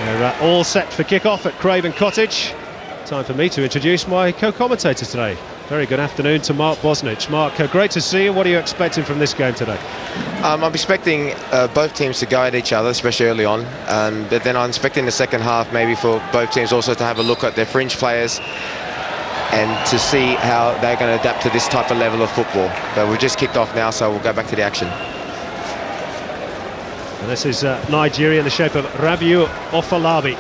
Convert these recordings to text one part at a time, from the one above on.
We're all set for kick-off at Craven Cottage. Time for me to introduce my co-commentator today. Very good afternoon to Mark Bosnich. Mark, great to see you. What are you expecting from this game today? I'm expecting both teams to go at each other, especially early on. But then I'm expecting the second half maybe for both teams also to have a look at their fringe players and to see how they're going to adapt to this type of level of football. But we've just kicked off now, so we'll go back to the action. And this is Nigeria in the shape of Rabiu Ofalabi.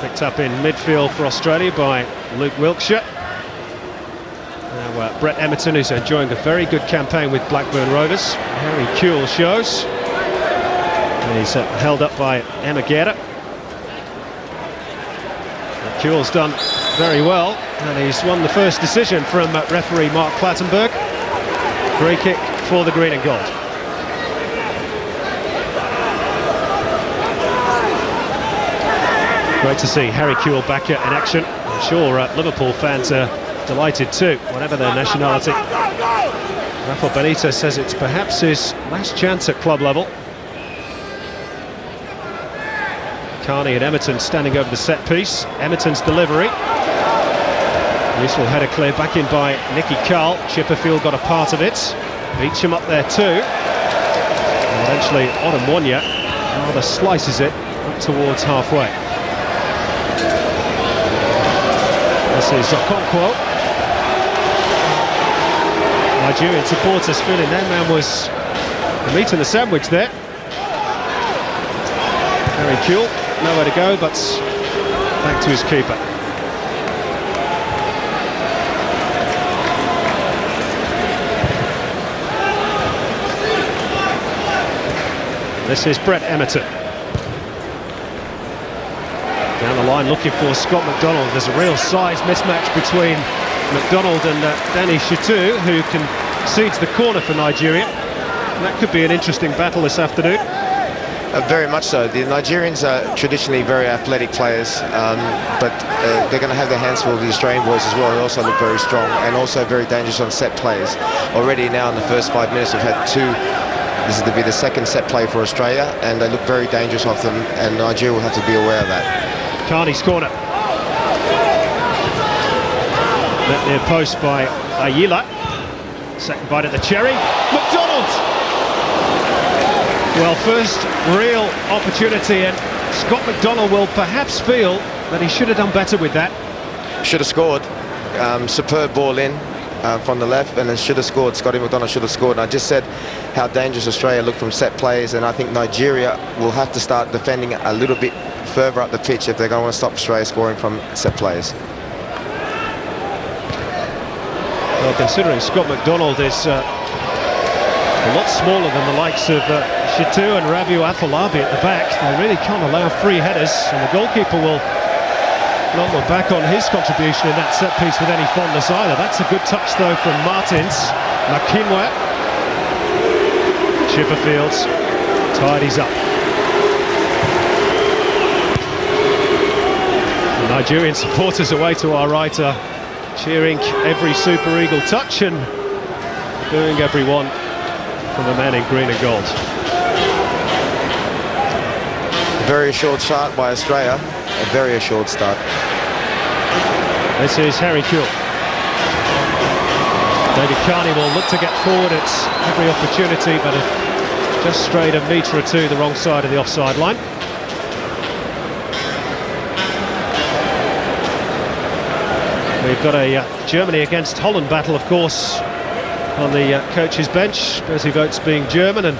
Picked up in midfield for Australia by Luke Wilkshire. Now Brett Emerton, who's enjoying a very good campaign with Blackburn Rovers. Harry Kewell shows. And he's held up by Emma Guerra. Kewell's done very well, and he's won the first decision from referee Mark Clattenburg. Free kick for the green and gold. Great to see Harry Kewell back in action. I'm sure Liverpool fans are delighted too, whatever their nationality. Rafa Benitez says it's perhaps his last chance at club level. Carney and Emerton standing over the set piece. Emerton's delivery. Useful header cleared back in by Nicky Carl. Chipperfield got a part of it. Beecham up there too. And eventually Odumonya rather slices it up towards halfway. This is Okonkwo. Nigerian supporters feeling their man was the meat in the sandwich there. Harry Kewell, nowhere to go, but back to his keeper. This is Brett Emerton. Down the line looking for Scott McDonald. There's a real size mismatch between McDonald and Danny Chitu, who concedes the corner for Nigeria. And that could be an interesting battle this afternoon. Very much so. The Nigerians are traditionally very athletic players, but they're going to have their hands full of the Australian boys as well. They also look very strong and also very dangerous on set plays. Already now in the first 5 minutes we've had two. This is to be the second set play for Australia, and they look very dangerous off them, and Nigeria will have to be aware of that. Carney's corner. Met near post by Ayila. Second bite at the cherry. McDonald! Well, first real opportunity, and Scott McDonald will perhaps feel that he should have done better with that. Should have scored. Superb ball in from the left, and then should have scored. Scotty McDonald should have scored. And I just said how dangerous Australia looked from set plays, and I think Nigeria will have to start defending a little bit further up the pitch if they're going to want to stop Australia scoring from set plays. Well, considering Scott McDonald is a lot smaller than the likes of Chitu and Rabiu Afolabi at the back, they really can't allow free headers, and the goalkeeper will not look back on his contribution in that set piece with any fondness either. That's a good touch though from Martins. Makinwe. Chipperfield tidies up. The Nigerian supporters away to our right are cheering every Super Eagle touch and booing every one from the men in green and gold. Very assured start by Australia, a very assured start. This is Harry Kewell. David Carney will look to get forward at every opportunity, but just strayed a metre or two the wrong side of the offside line. We've got a Germany against Holland battle, of course, on the coach's bench. Bertie Vogts being German and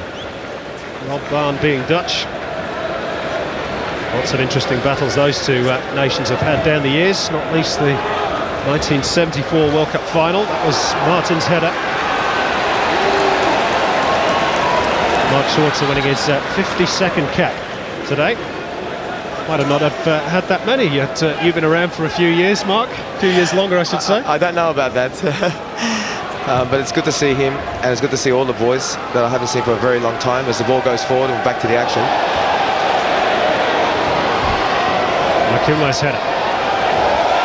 Rob Barn being Dutch. Lots of interesting battles those two nations have had down the years, not least the 1974 World Cup final. That was Martin's header. Mark Schwarzer winning his 52nd cap today. Might have not have had that many yet. You've been around for a few years, Mark. A few years longer, I should say. I don't know about that. But it's good to see him, and it's good to see all the boys that I haven't seen for a very long time. As the ball goes forward and back to the action. Makinwe's header.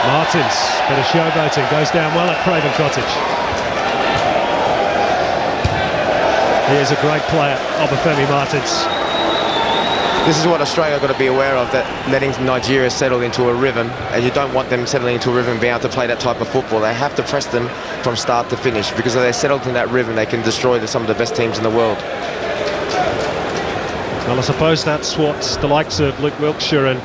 Martins, bit of showboating, goes down well at Craven Cottage. He is a great player, Obafemi Martins. This is what Australia got to be aware of, that letting Nigeria settle into a rhythm, and you don't want them settling into a rhythm and being able to play that type of football. They have to press them from start to finish, because if they're settled in that rhythm, they can destroy some of the best teams in the world. Well, I suppose that's what the likes of Luke Wiltshire and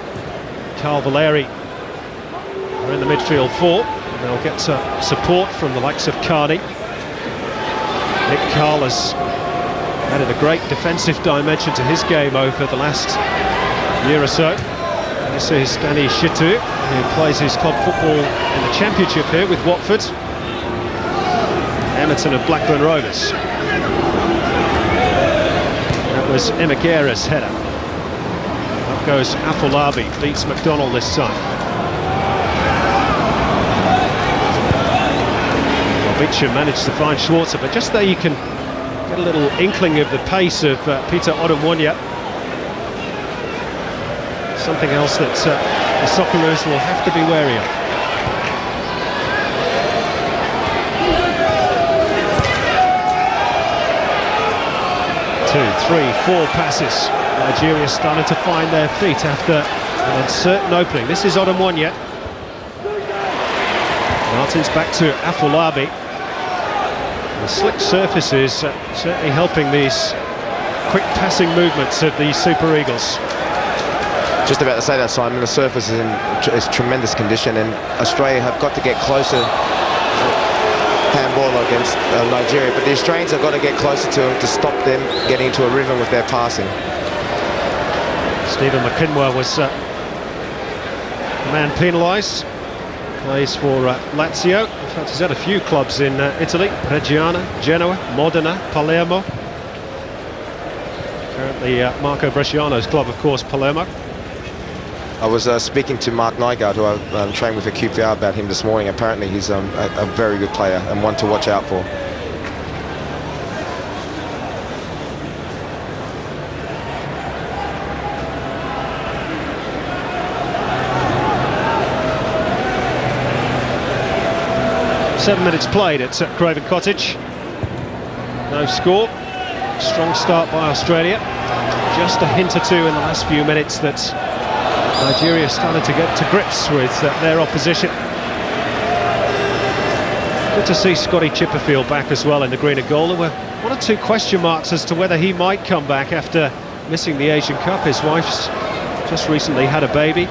Carl Valeri are in the midfield for. They'll get support from the likes of Carney. Nick Carl has added a great defensive dimension to his game over the last year or so. This is Danny Chitu, who plays his club football in the Championship here with Watford. Emerton of Blackburn Rovers. That was Imagera's header. Up goes Afolabi, beats McDonald this time. Well, Beecham managed to find Schwarzer, but just there you can get a little inkling of the pace of Peter Odumwanya. Something else that the Socceroos will have to be wary of. 2, 3, 4 passes. Nigeria started to find their feet after an uncertain opening. This is Odumwanya. Martin's back to Afolabi. The slick surfaces certainly helping these quick passing movements of the Super Eagles. Just about to say that, Simon. The surface is in tremendous condition, and Australia have got to get closer. Handball against Nigeria, but the Australians have got to get closer to them to stop them getting into a rhythm with their passing. Stephen McKinwa was the man penalised. Plays for Lazio. In fact, he's had a few clubs in Italy: Reggiana, Genoa, Modena, Palermo. Currently Marco Bresciano's club, of course, Palermo. I was speaking to Mark Nygaard, who I trained with at QPR, about him this morning. Apparently he's a very good player and one to watch out for. Seven minutes played at Craven Cottage. No score. Strong start by Australia. Just a hint or two in the last few minutes that Nigeria started to get to grips with their opposition. Good to see Scotty Chipperfield back as well in the green and gold. There were one or two question marks as to whether he might come back after missing the Asian Cup. His wife's just recently had a baby.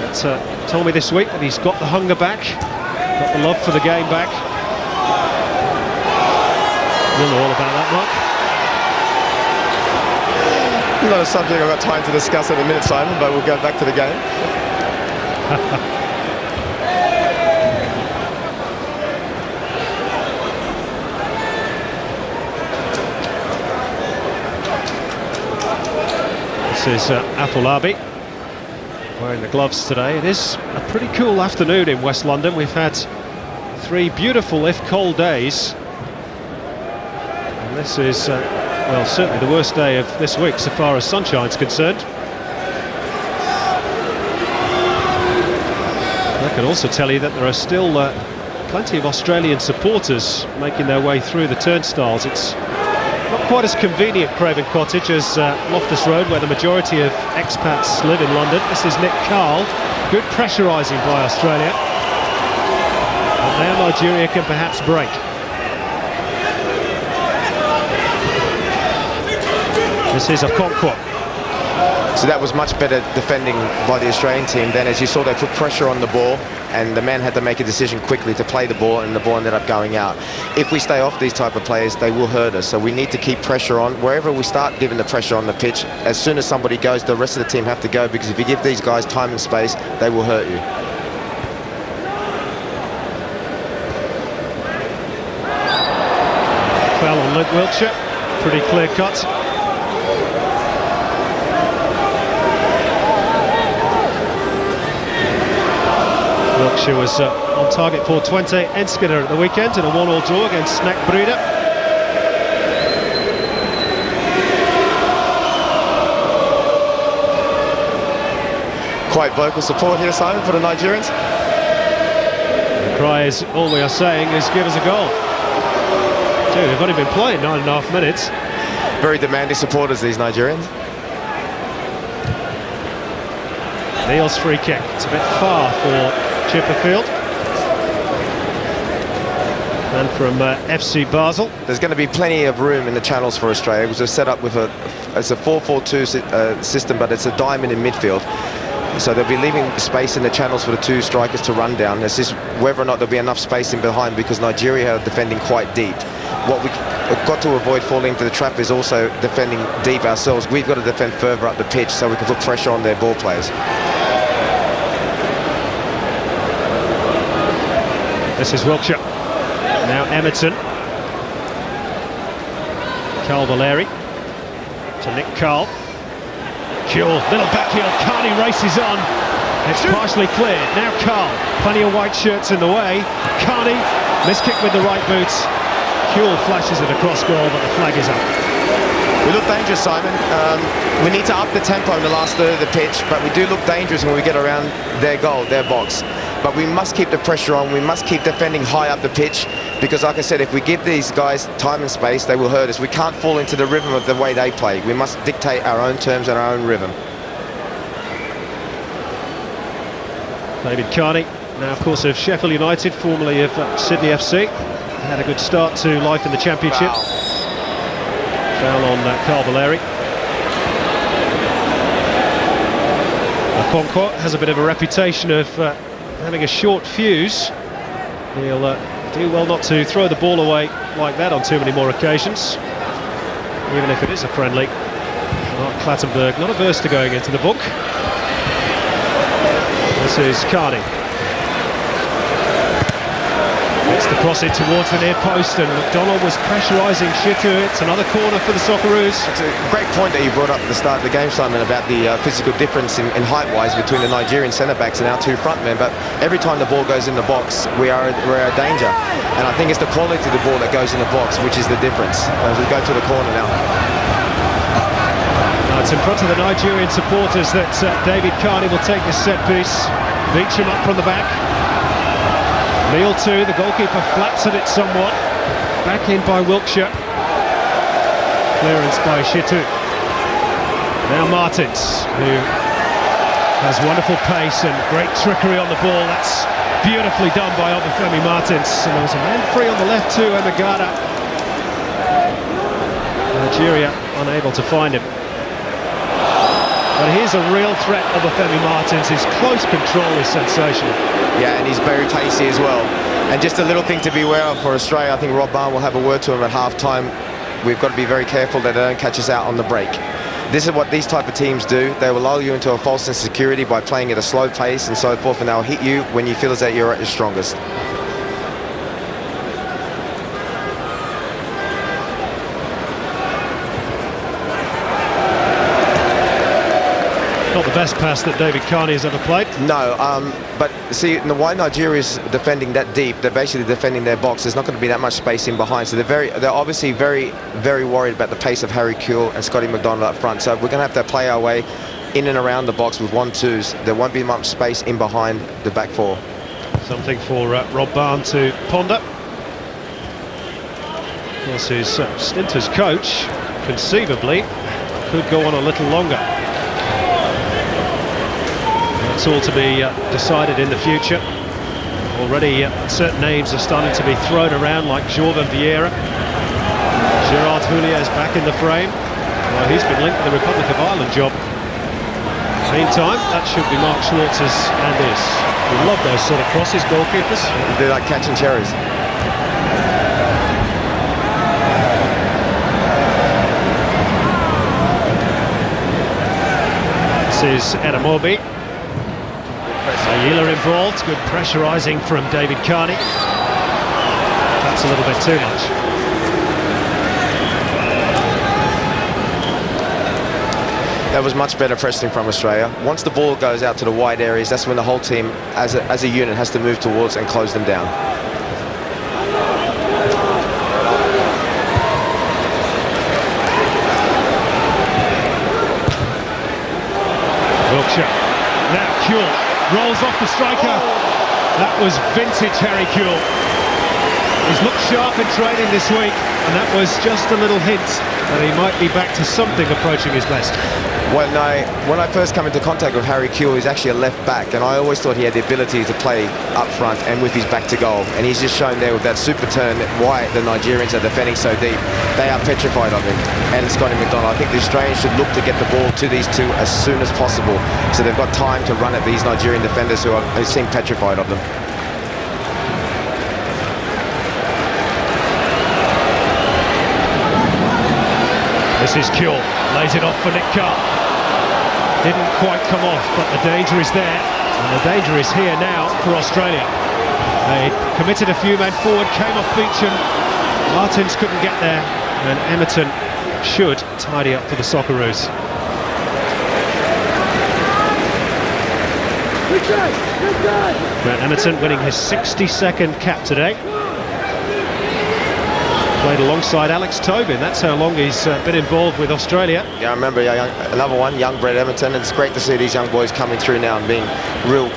But told me this week that he's got the hunger back, got the love for the game back. You'll know all about that, Mark. Not a subject I've got time to discuss in a minute, Simon, but we'll go back to the game. This is Afolabi wearing the gloves today. It is a pretty cool afternoon in West London. We've had 3 beautiful, if cold, days. And this is well, certainly the worst day of this week so far as sunshine's concerned. I can also tell you that there are still plenty of Australian supporters making their way through the turnstiles. It's not quite as convenient, Craven Cottage, as Loftus Road, where the majority of expats live in London. This is Nick Carl. Good pressurising by Australia. And now Nigeria can perhaps break. This is Okonkwo. So that was much better defending by the Australian team. Then, as you saw, they put pressure on the ball, and the man had to make a decision quickly to play the ball, and the ball ended up going out. If we stay off these type of players, they will hurt us. So we need to keep pressure on. Wherever we start giving the pressure on the pitch, as soon as somebody goes, the rest of the team have to go, because if you give these guys time and space, they will hurt you. Foul on Luke Wiltshire. Pretty clear cut. Wiltshire was on target for 20 Enschede at the weekend in a 1-1 draw against Snack Breda. Quite vocal support here, Simon, for the Nigerians. The cry is, all we are saying is give us a goal. Dude, they've only been playing 9.5 minutes. Very demanding supporters, these Nigerians. Neil's free kick. It's a bit far for Chipperfield. And from FC Basel. There's going to be plenty of room in the channels for Australia because they're set up with it's a 4-4-2 system, but it's a diamond in midfield. So they'll be leaving space in the channels for the two strikers to run down. It's just whether or not there'll be enough space in behind, because Nigeria are defending quite deep. What we've got to avoid falling into the trap is also defending deep ourselves. We've got to defend further up the pitch so we can put pressure on their ball players. This is Wiltshire. Now Emerton. Carl Valeri to Nick Carl. Kuehl, little backheel, Carney races on. It's partially cleared. Now Carl, plenty of white shirts in the way. Carney, miskick with the right boots. Kuehl flashes it across goal, but the flag is up. We look dangerous, Simon. We need to up the tempo in the last third of the pitch, but we do look dangerous when we get around their goal, their box. But we must keep the pressure on. We must keep defending high up the pitch, because like I said, if we give these guys time and space, they will hurt us. We can't fall into the rhythm of the way they play. We must dictate our own terms and our own rhythm. David Carney, now of course of Sheffield United, formerly of Sydney FC. Had a good start to life in the Championship. Foul on Carl Valeri. Okonkwo has a bit of a reputation of having a short fuse. He'll do well not to throw the ball away like that on too many more occasions, even if it is a friendly. Mark Clattenburg not averse to going into the book. This is Carney. It's the cross in towards the near post, and McDonald was pressurising Shitu. It's another corner for the Socceroos. It's a great point that you brought up at the start of the game, Simon, about the physical difference in height-wise between the Nigerian centre-backs and our two frontmen. But every time the ball goes in the box, we're a danger. And I think it's the quality of the ball that goes in the box which is the difference. As we go to the corner now. It's in front of the Nigerian supporters that David Carney will take this set piece. Beecham up from the back. Neil too, the goalkeeper flaps at it somewhat. Back in by Wiltshire. Clearance by Shitu. Now Martins, who has wonderful pace and great trickery on the ball. That's beautifully done by Obafemi Martins. And there was a man free on the left too, Emagada. Nigeria unable to find him. But here's a real threat of Obafemi Martins. His close control is sensational. Yeah, and he's very pacey as well. And just a little thing to be aware of for Australia, I think Rob Barn will have a word to him at half-time. We've got to be very careful that they don't catch us out on the break. This is what these type of teams do. They will lull you into a false sense of security by playing at a slow pace and so forth, and they'll hit you when you feel as though you're at your strongest. Not the best pass that David Carney has ever played. No, but see, why Nigeria's defending that deep, they're basically defending their box. There's not going to be that much space in behind, so they're obviously very, very worried about the pace of Harry Kuehl and Scotty McDonald up front. So we're going to have to play our way in and around the box with 1-2s. There won't be much space in behind the back four. Something for Rob Barn to ponder. Of course, his stint as coach, conceivably, could go on a little longer. It's all to be decided in the future. Already certain names are starting to be thrown around, like Jordan Vieira. Gerard Houllier is back in the frame. Well, he's been linked with the Republic of Ireland job. Meantime, that should be Mark Schwartz's and is. We love those sort of crosses, goalkeepers. They're like catching cherries. This is Edamobi. Ayila involved, good pressurising from David Carney. That's a little bit too much. That was much better pressing from Australia. Once the ball goes out to the wide areas, that's when the whole team, as a unit, has to move towards and close them down. Wiltshire. Now Kuehl rolls off the striker. That was vintage Harry Kuehl. He's looked sharp in training this week, and that was just a little hint that he might be back to something approaching his best. When I first come into contact with Harry Kewell, he's actually a left back, and I always thought he had the ability to play up front and with his back to goal. And he's just shown there with that super turn why the Nigerians are defending so deep. They are petrified of him. And Scotty McDonald, I think the Australians should look to get the ball to these two as soon as possible, so they've got time to run at these Nigerian defenders who seem petrified of them. This is Kewell, lays it off for Nick Carr. Didn't quite come off, but the danger is there, and the danger is here now for Australia. They committed a few men forward, came off Beecham. Martins couldn't get there, and Emerton should tidy up for the Socceroos. Brett Emerton winning his 62nd cap today. Played alongside Alex Tobin. That's how long he's been involved with Australia. Yeah, I remember another one, young Brett Emerton. It's great to see these young boys coming through now and being real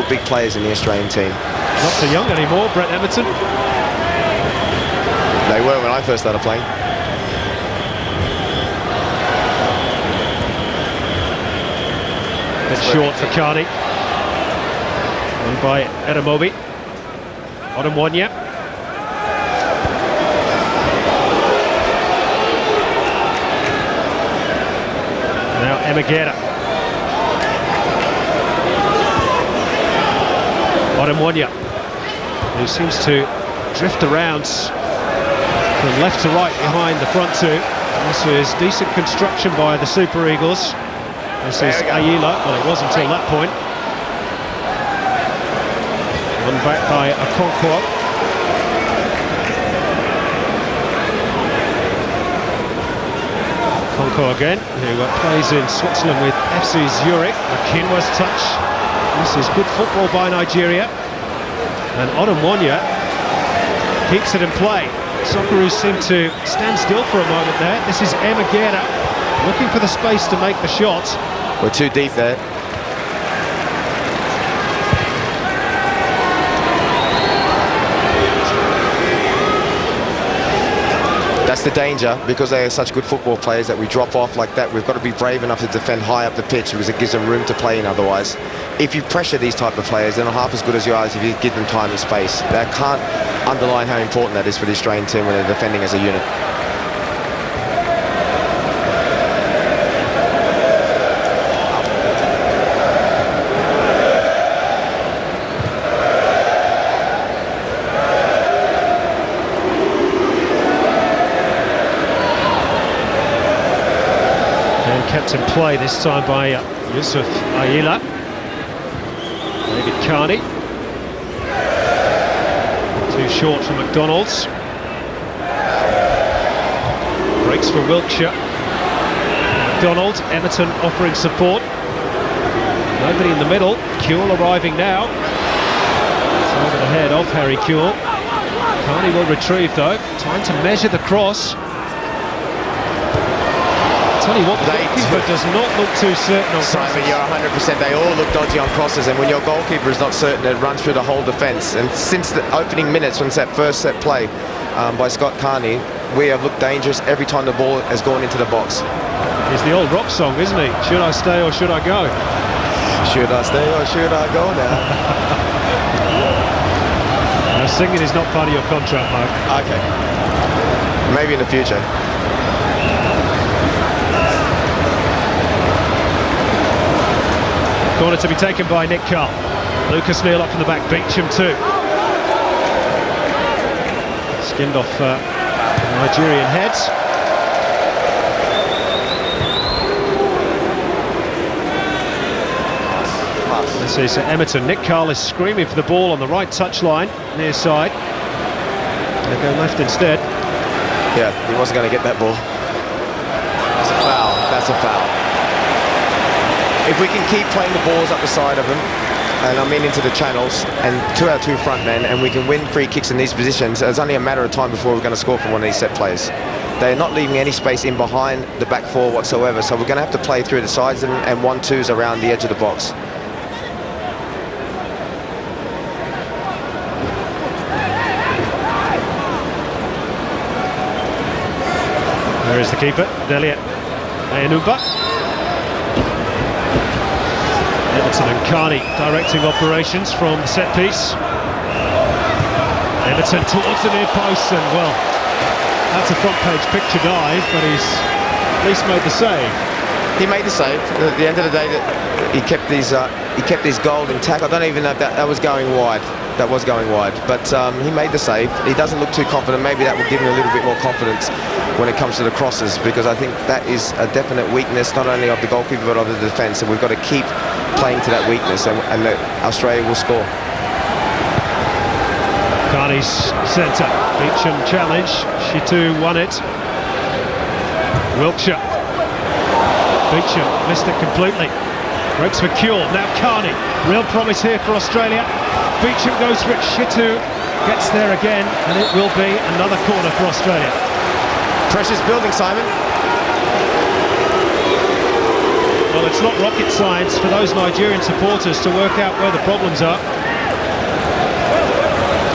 big players in the Australian team. Not so young anymore, Brett Emerton. They were when I first started playing. It's short for Carney. Won by Edamobi. Odemwonye. Now Emegera. Odemwonye, who seems to drift around from left to right behind the front two. This is decent construction by the Super Eagles. This is Ayila. Well, it was until that point. Won back by Okonkwo. Okonkwo again, who plays in Switzerland with FC Zurich. Akinwa's touch. This is good football by Nigeria. And Odemwonye keeps it in play. Socceroos seem to stand still for a moment there. This is Emegera looking for the space to make the shot. We're too deep there. That's the danger, because they are such good football players that we drop off like that. We've got to be brave enough to defend high up the pitch, because it gives them room to play in otherwise. If you pressure these type of players, they're not half as good as you are if you give them time and space. They can't underline how important that is for the Australian team when they're defending as a unit. Kept in play this time by Yusuf Ayila. David Carney. Too short for McDonald's. Breaks for Wiltshire. McDonald, Emerton offering support. Nobody in the middle. Kewell arriving now. It's over the head of Harry Kewell. Carney will retrieve though. Time to measure the cross. Tell you what, the goalkeeper does not look too certain on Simon, crosses. you're 100%. They all look dodgy on crosses, and when your goalkeeper is not certain, it runs through the whole defence. And since the opening minutes, when it's that first set play by Scott Carney, we have looked dangerous every time the ball has gone into the box. It's the old rock song, isn't he? Should I stay or should I go? Should I stay or should I go now? Now, singing is not part of your contract, Mark. Okay. Maybe in the future. Corner to be taken by Nick Carr. Lucas Neal up from the back, Beecham too. Skinned off Nigerian heads. This is Emerton. Nick Carr is screaming for the ball on the right touchline, near side. They go left instead. Yeah, he wasn't going to get that ball. That's a foul. That's a foul. If we can keep playing the balls up the side of them, and I mean into the channels, and to our two front men, and we can win free kicks in these positions, it's only a matter of time before we're going to score from one of these set plays. They're not leaving any space in behind the back four whatsoever, so we're going to have to play through the sides and 1-2s around the edge of the box. There is the keeper, Delia Ayanumba. Martin and Carney directing operations from the set piece. Everton towards the near post, and well, that's a front page picture dive, but he's at least made the save. He made the save. At the end of the day, he kept his goal intact. I don't even know if that was going wide. That was going wide, but he made the save. He doesn't look too confident. Maybe that will give him a little bit more confidence when it comes to the crosses, because I think that is a definite weakness not only of the goalkeeper but of the defence, and we've got to keep playing to that weakness, and Australia will score. Carney's centre, Beecham challenge, Shitu won it. Wiltshire. Beecham missed it completely. Breaks for Kuehl, now Carney. Real promise here for Australia. Beecham goes for it, Shitu gets there again, and it will be another corner for Australia. Pressure's building, Simon. Well, it's not rocket science for those Nigerian supporters to work out where the problems are.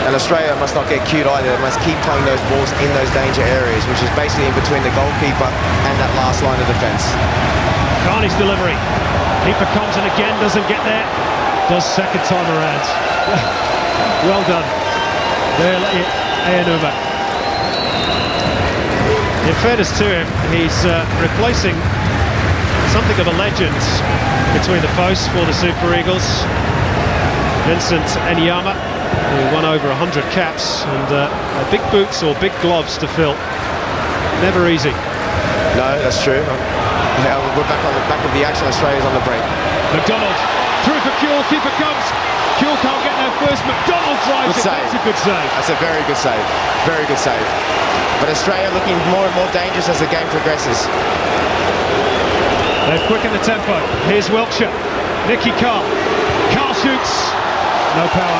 And Australia must not get cute either. They must keep playing those balls in those danger areas, which is basically in between the goalkeeper and that last line of defence. Carney's delivery. Keeper comes and again doesn't get there. Does second time around. Well done. There, Ayanuma. In fairness to him, he's replacing something of a legend between the posts for the Super Eagles. Vincent Enyama, who won over 100 caps, and big boots or big gloves to fill. Never easy. No, that's true. Now we're back on the back of the action. Australia's on the break. McDonald through for Kuehl. Keeper comes. Kuehl can't get there first. McDonald drives it. That's a good save. That's a very good save. Very good save. But Australia looking more and more dangerous as the game progresses. They've quickened the tempo. Here's Wiltshire. Nicky Carr. Carr shoots. No power.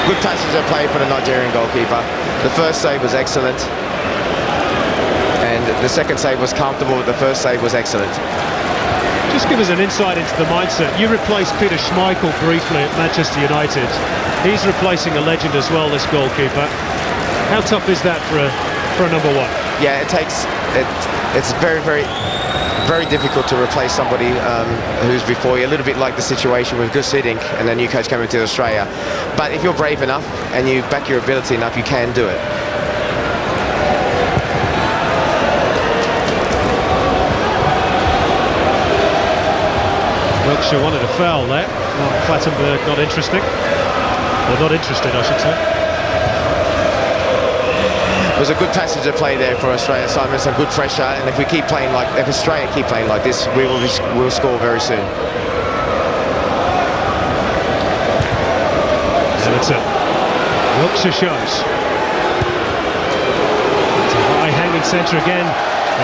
Good passage of play for the Nigerian goalkeeper. The first save was excellent, and the second save was comfortable. The first save was excellent. Just give us an insight into the mindset. You replaced Peter Schmeichel briefly at Manchester United. He's replacing a legend as well, this goalkeeper. How tough is that for a number one? Yeah, it's very difficult to replace somebody who's before you. A little bit like the situation with Gus Hiddink and the new coach coming to Australia. But if you're brave enough and you back your ability enough, you can do it. Wiltshire wanted a foul there. Well, Clattenburg not interesting. Or not interested, I should say. It was a good passage of play there for Australia, Simon. Some good pressure, and if Australia keep playing like this, we'll score very soon. Everton. Wiltshire shows. It's a high hanging centre again.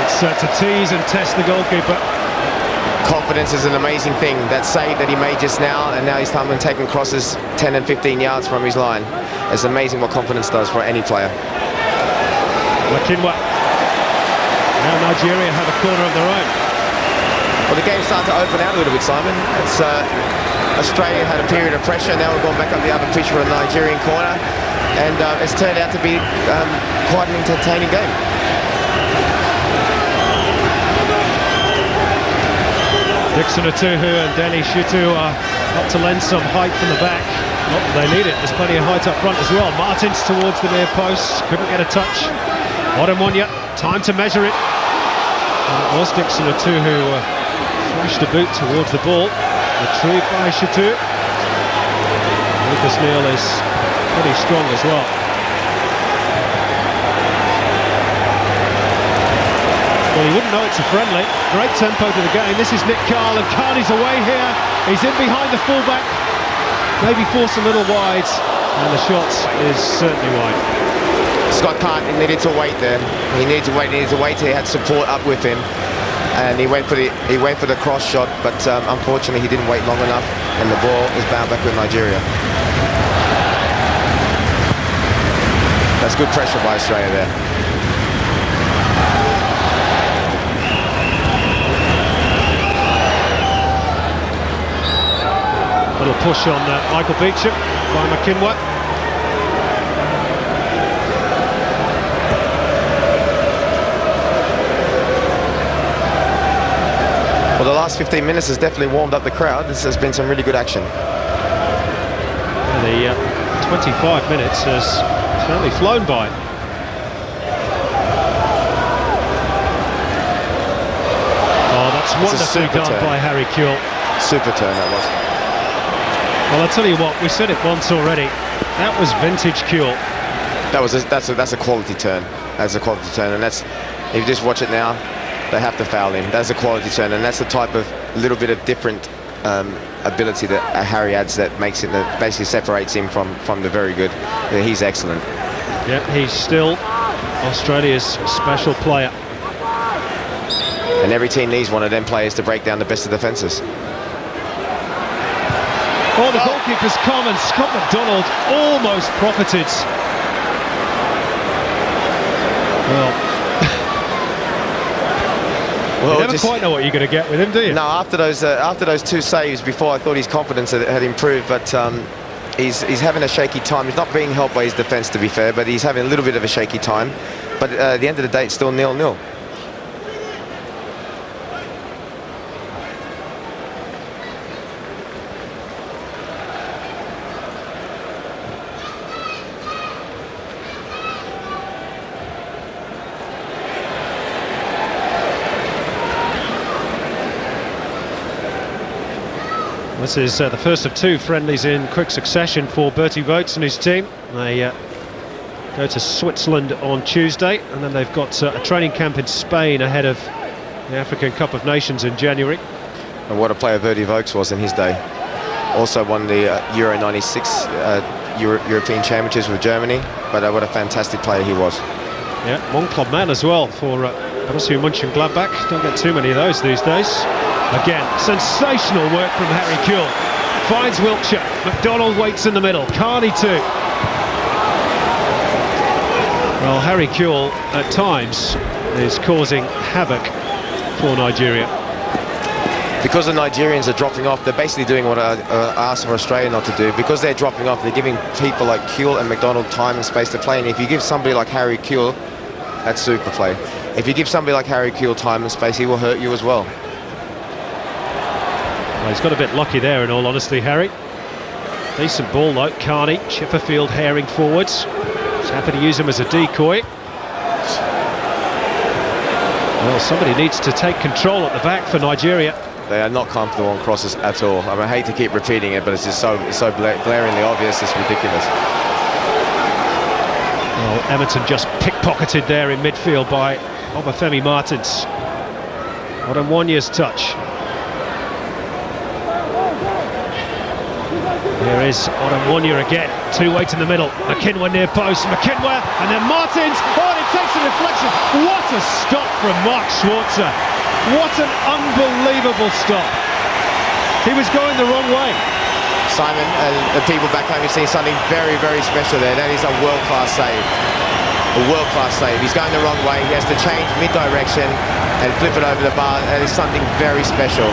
It's to tease and test the goalkeeper. Confidence is an amazing thing. That save that he made just now, and now he's taking crosses 10 and 15 yards from his line. It's amazing what confidence does for any player. Makinwa. Now Nigeria have a corner of their own. Well, the game's starting to open out a little bit, Simon. It's Australia had a period of pressure. Now we're going back up the other pitch for a Nigerian corner, and it's turned out to be quite an entertaining game. Dixon Atuhu and Denny Shitu are up to lend some height from the back. Not that they need it, there's plenty of height up front as well. Martins towards the near post, couldn't get a touch. Odemonya, time to measure it. And it was Dixon Atuhu who flashed a boot towards the ball. Retrieved by Shitu. Lucas Neal is pretty strong as well. Well, you wouldn't know it's a friendly. Great tempo to the game. This is Nick Carl, and Carney's away here. He's in behind the fullback. Maybe force a little wide, and the shot is certainly wide. Scott Carney needed to wait there. He needed to wait till he had support up with him, and he went for the cross shot, but unfortunately he didn't wait long enough, and the ball is bound back with Nigeria. That's good pressure by Australia there. Little push on Michael Beecham by Makinwa. Well, the last 15 minutes has definitely warmed up the crowd. This has been some really good action. The 25 minutes has certainly flown by. Oh, that's wonderfully done by Harry Kewell. Super turn that was. Well, I'll tell you what, we said it once already. That was vintage Kewell. That's a quality turn. That's a quality turn, and that's, if you just watch it now, they have to foul him. That's a quality turn, and that's the type of little bit of different ability that Harry adds that makes it, that basically separates him from the very good. He's excellent. Yeah, he's still Australia's special player. And every team needs one of them players to break down the best of defences. Oh, the goalkeeper's come, and Scott McDonald almost profited. Well, you never quite know what you're going to get with him, do you? No, after those two saves before, I thought his confidence had improved, but he's having a shaky time. He's not being helped by his defence, to be fair, but he's having a little bit of a shaky time. But at the end of the day, it's still 0-0. This is the first of two friendlies in quick succession for Bertie Vogts and his team. They go to Switzerland on Tuesday, and then they've got a training camp in Spain ahead of the African Cup of Nations in January. And what a player Bertie Vogts was in his day. Also won the Euro 96 European Championships with Germany, but what a fantastic player he was. Yeah, one club man as well for Borussia Mönchengladbach. Don't get too many of those these days. Again, sensational work from Harry Kewell. Finds Wiltshire. McDonald waits in the middle. Carney too. Well, Harry Kewell at times is causing havoc for Nigeria. Because the Nigerians are dropping off, they're basically doing what I asked for Australia not to do. Because they're dropping off, they're giving people like Kewell and McDonald time and space to play. And if you give somebody like Harry Kewell, that's super play. If you give somebody like Harry Kewell time and space, he will hurt you as well. Well, he's got a bit lucky there, in all honesty, Harry. Decent ball though. Carney, Chipperfield herring forwards. He's happy to use him as a decoy. Well, somebody needs to take control at the back for Nigeria. They are not comfortable on crosses at all. I mean, I hate to keep repeating it, but it's just so glaringly obvious. It's ridiculous. Well, Everton just pickpocketed there in midfield by Obafemi Martins. Odemwonya's touch. Here is Odemwonya again, two-way to the middle, McKinwa near post, McKinwa, and then Martins, oh, and it takes a deflection. What a stop from Mark Schwarzer. What an unbelievable stop. He was going the wrong way. Simon, the people back home have seen something very, very special there. That is a world-class save. A world-class save. He's going the wrong way, he has to change mid-direction and flip it over the bar. That is something very special.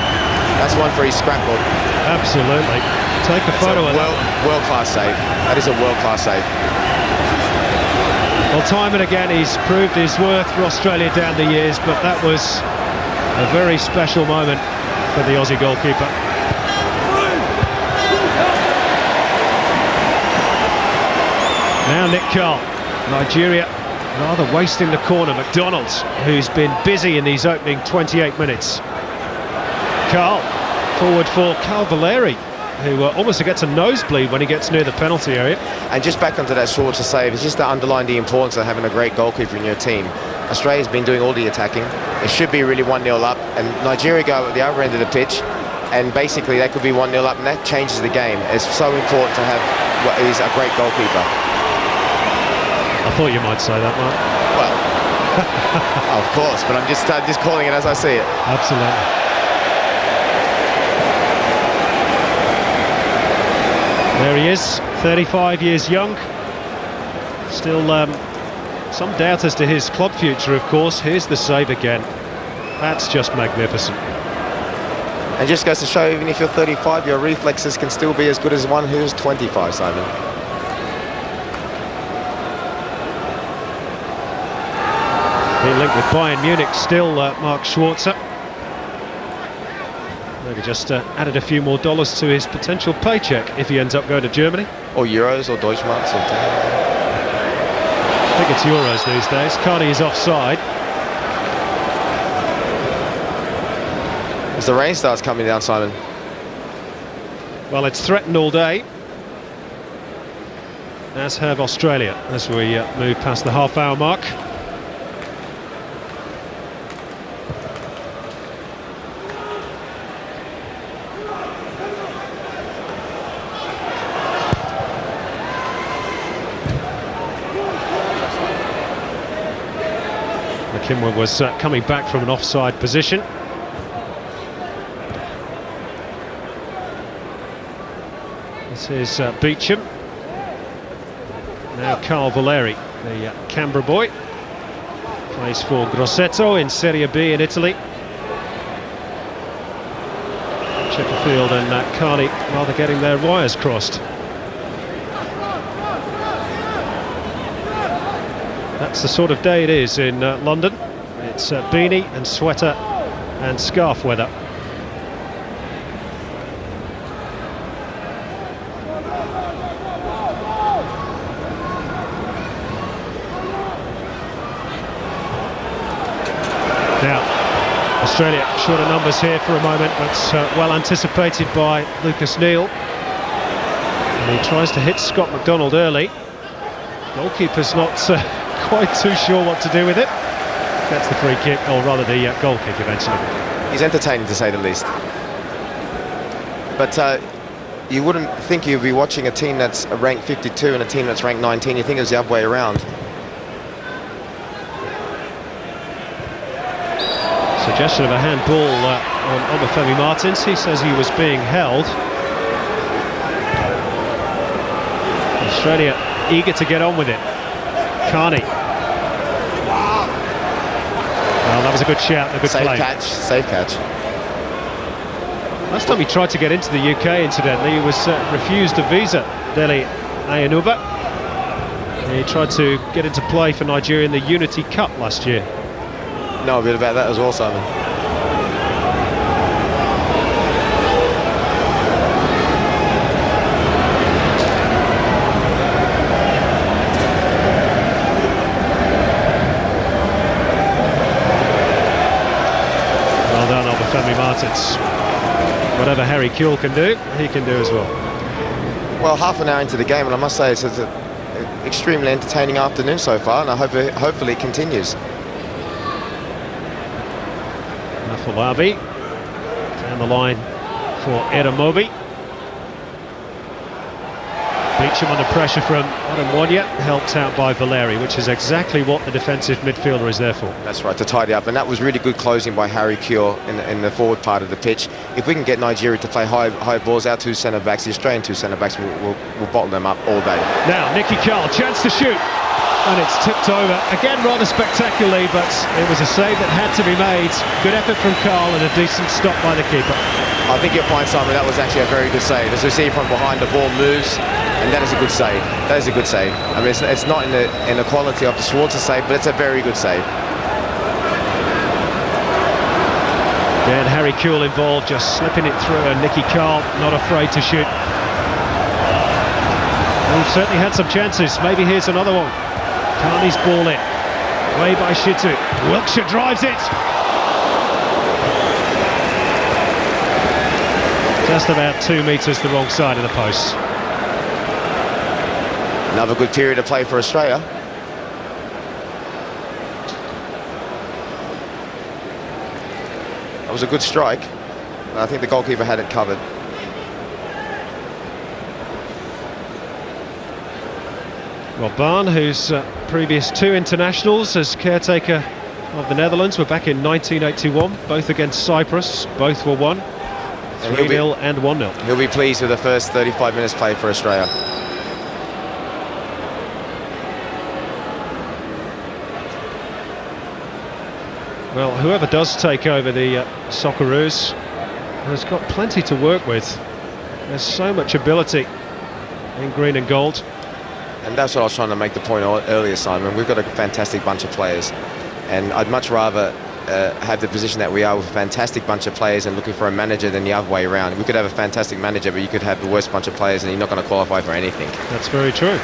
That's one for his scrapbook. Absolutely. Take a photo of that. World-class save. That is a world-class save. Well, time and again he's proved his worth for Australia down the years, but that was a very special moment for the Aussie goalkeeper. Now Nick Carl. Nigeria rather wasting the corner. McDonald, who's been busy in these opening 28 minutes. Carl, forward for Valeri, who almost gets a nosebleed when he gets near the penalty area. And just back onto that Schwarzer save, it's just to underline the importance of having a great goalkeeper in your team. Australia's been doing all the attacking. It should be really 1-0 up, and Nigeria go at the other end of the pitch, and basically they could be 1-0 up, and that changes the game. It's so important to have what is a great goalkeeper. I thought you might say that, Mark. Well, of course, but I'm just calling it as I see it. Absolutely. There he is, 35 years young. Still some doubt as to his club future, of course. Here's the save again. That's just magnificent. And just goes to show, even if you're 35, your reflexes can still be as good as one who's 25, Simon. Being linked with Bayern Munich still, Mark Schwarzer. Maybe just added a few more dollars to his potential paycheck if he ends up going to Germany. Or euros or Deutschmarks. I think it's euros these days. Carney is offside. As the rain starts coming down, Simon. Well, it's threatened all day, as have Australia, as we move past the half-hour mark. McKinnon was coming back from an offside position. This is Beecham. Now Carl Valeri, the Canberra boy, plays for Grosseto in Serie B in Italy. Chipperfield and Carney rather getting their wires crossed. That's the sort of day it is in London. It's beanie and sweater and scarf weather. Now, Australia short of numbers here for a moment, but well anticipated by Lucas Neal. And he tries to hit Scott McDonald early. Goalkeeper's not quite too sure what to do with it. Gets the free kick, or rather the goal kick eventually. He's entertaining, to say the least. But you wouldn't think you'd be watching a team that's ranked 52 and a team that's ranked 19. You think it was the other way around. Suggestion of a handball on Obafemi Martins. He says he was being held. Australia eager to get on with it. Carney. Well, that was a good shout and a good play. Safe catch. Last time he tried to get into the UK, incidentally, he was refused a visa. Dele Ayanuba. He tried to get into play for Nigeria in the Unity Cup last year. Know a bit about that as well, Simon. Well done, Obafemi Martins. Whatever Harry Kewell can do, he can do as well. Well, half an hour into the game, and I must say it's an extremely entertaining afternoon so far, and I hope hopefully it continues. Falabi down the line for Eramobi. Beecham under pressure from Adamwanya, helped out by Valeri, which is exactly what the defensive midfielder is there for. That's right, to tidy up, and that was really good closing by Harry Kewell in the forward part of the pitch. If we can get Nigeria to play high balls, our two centre-backs, the Australian two centre-backs, will bottle them up all day. Now, Nicky Carl, chance to shoot. And it's tipped over, again rather spectacularly, but it was a save that had to be made. Good effort from Carl and a decent stop by the keeper. I think you'll find, Simon, that was actually a very good save. As we see from behind, the ball moves, and that is a good save. That is a good save. I mean, it's not in the quality of the Schwarzer save, but it's a very good save. Yeah, and Harry Kewell involved, just slipping it through, and Nicky Carl not afraid to shoot. We've certainly had some chances. Maybe here's another one. Carney's ball in, way by Shitu. Wilkshire drives it. Just about 2 metres the wrong side of the post. Another good period of play for Australia. That was a good strike. I think the goalkeeper had it covered. Rob Barn, whose previous 2 internationals as caretaker of the Netherlands were back in 1981, both against Cyprus, both were won, 3-0 and 1-0. He'll be pleased with the first 35 minutes play for Australia. Well, whoever does take over the Socceroos has got plenty to work with. There's so much ability in green and gold. And that's what I was trying to make the point earlier, Simon. We've got a fantastic bunch of players, and I'd much rather have the position that we are with a fantastic bunch of players and looking for a manager than the other way around. We could have a fantastic manager, but you could have the worst bunch of players and you're not going to qualify for anything. That's very true.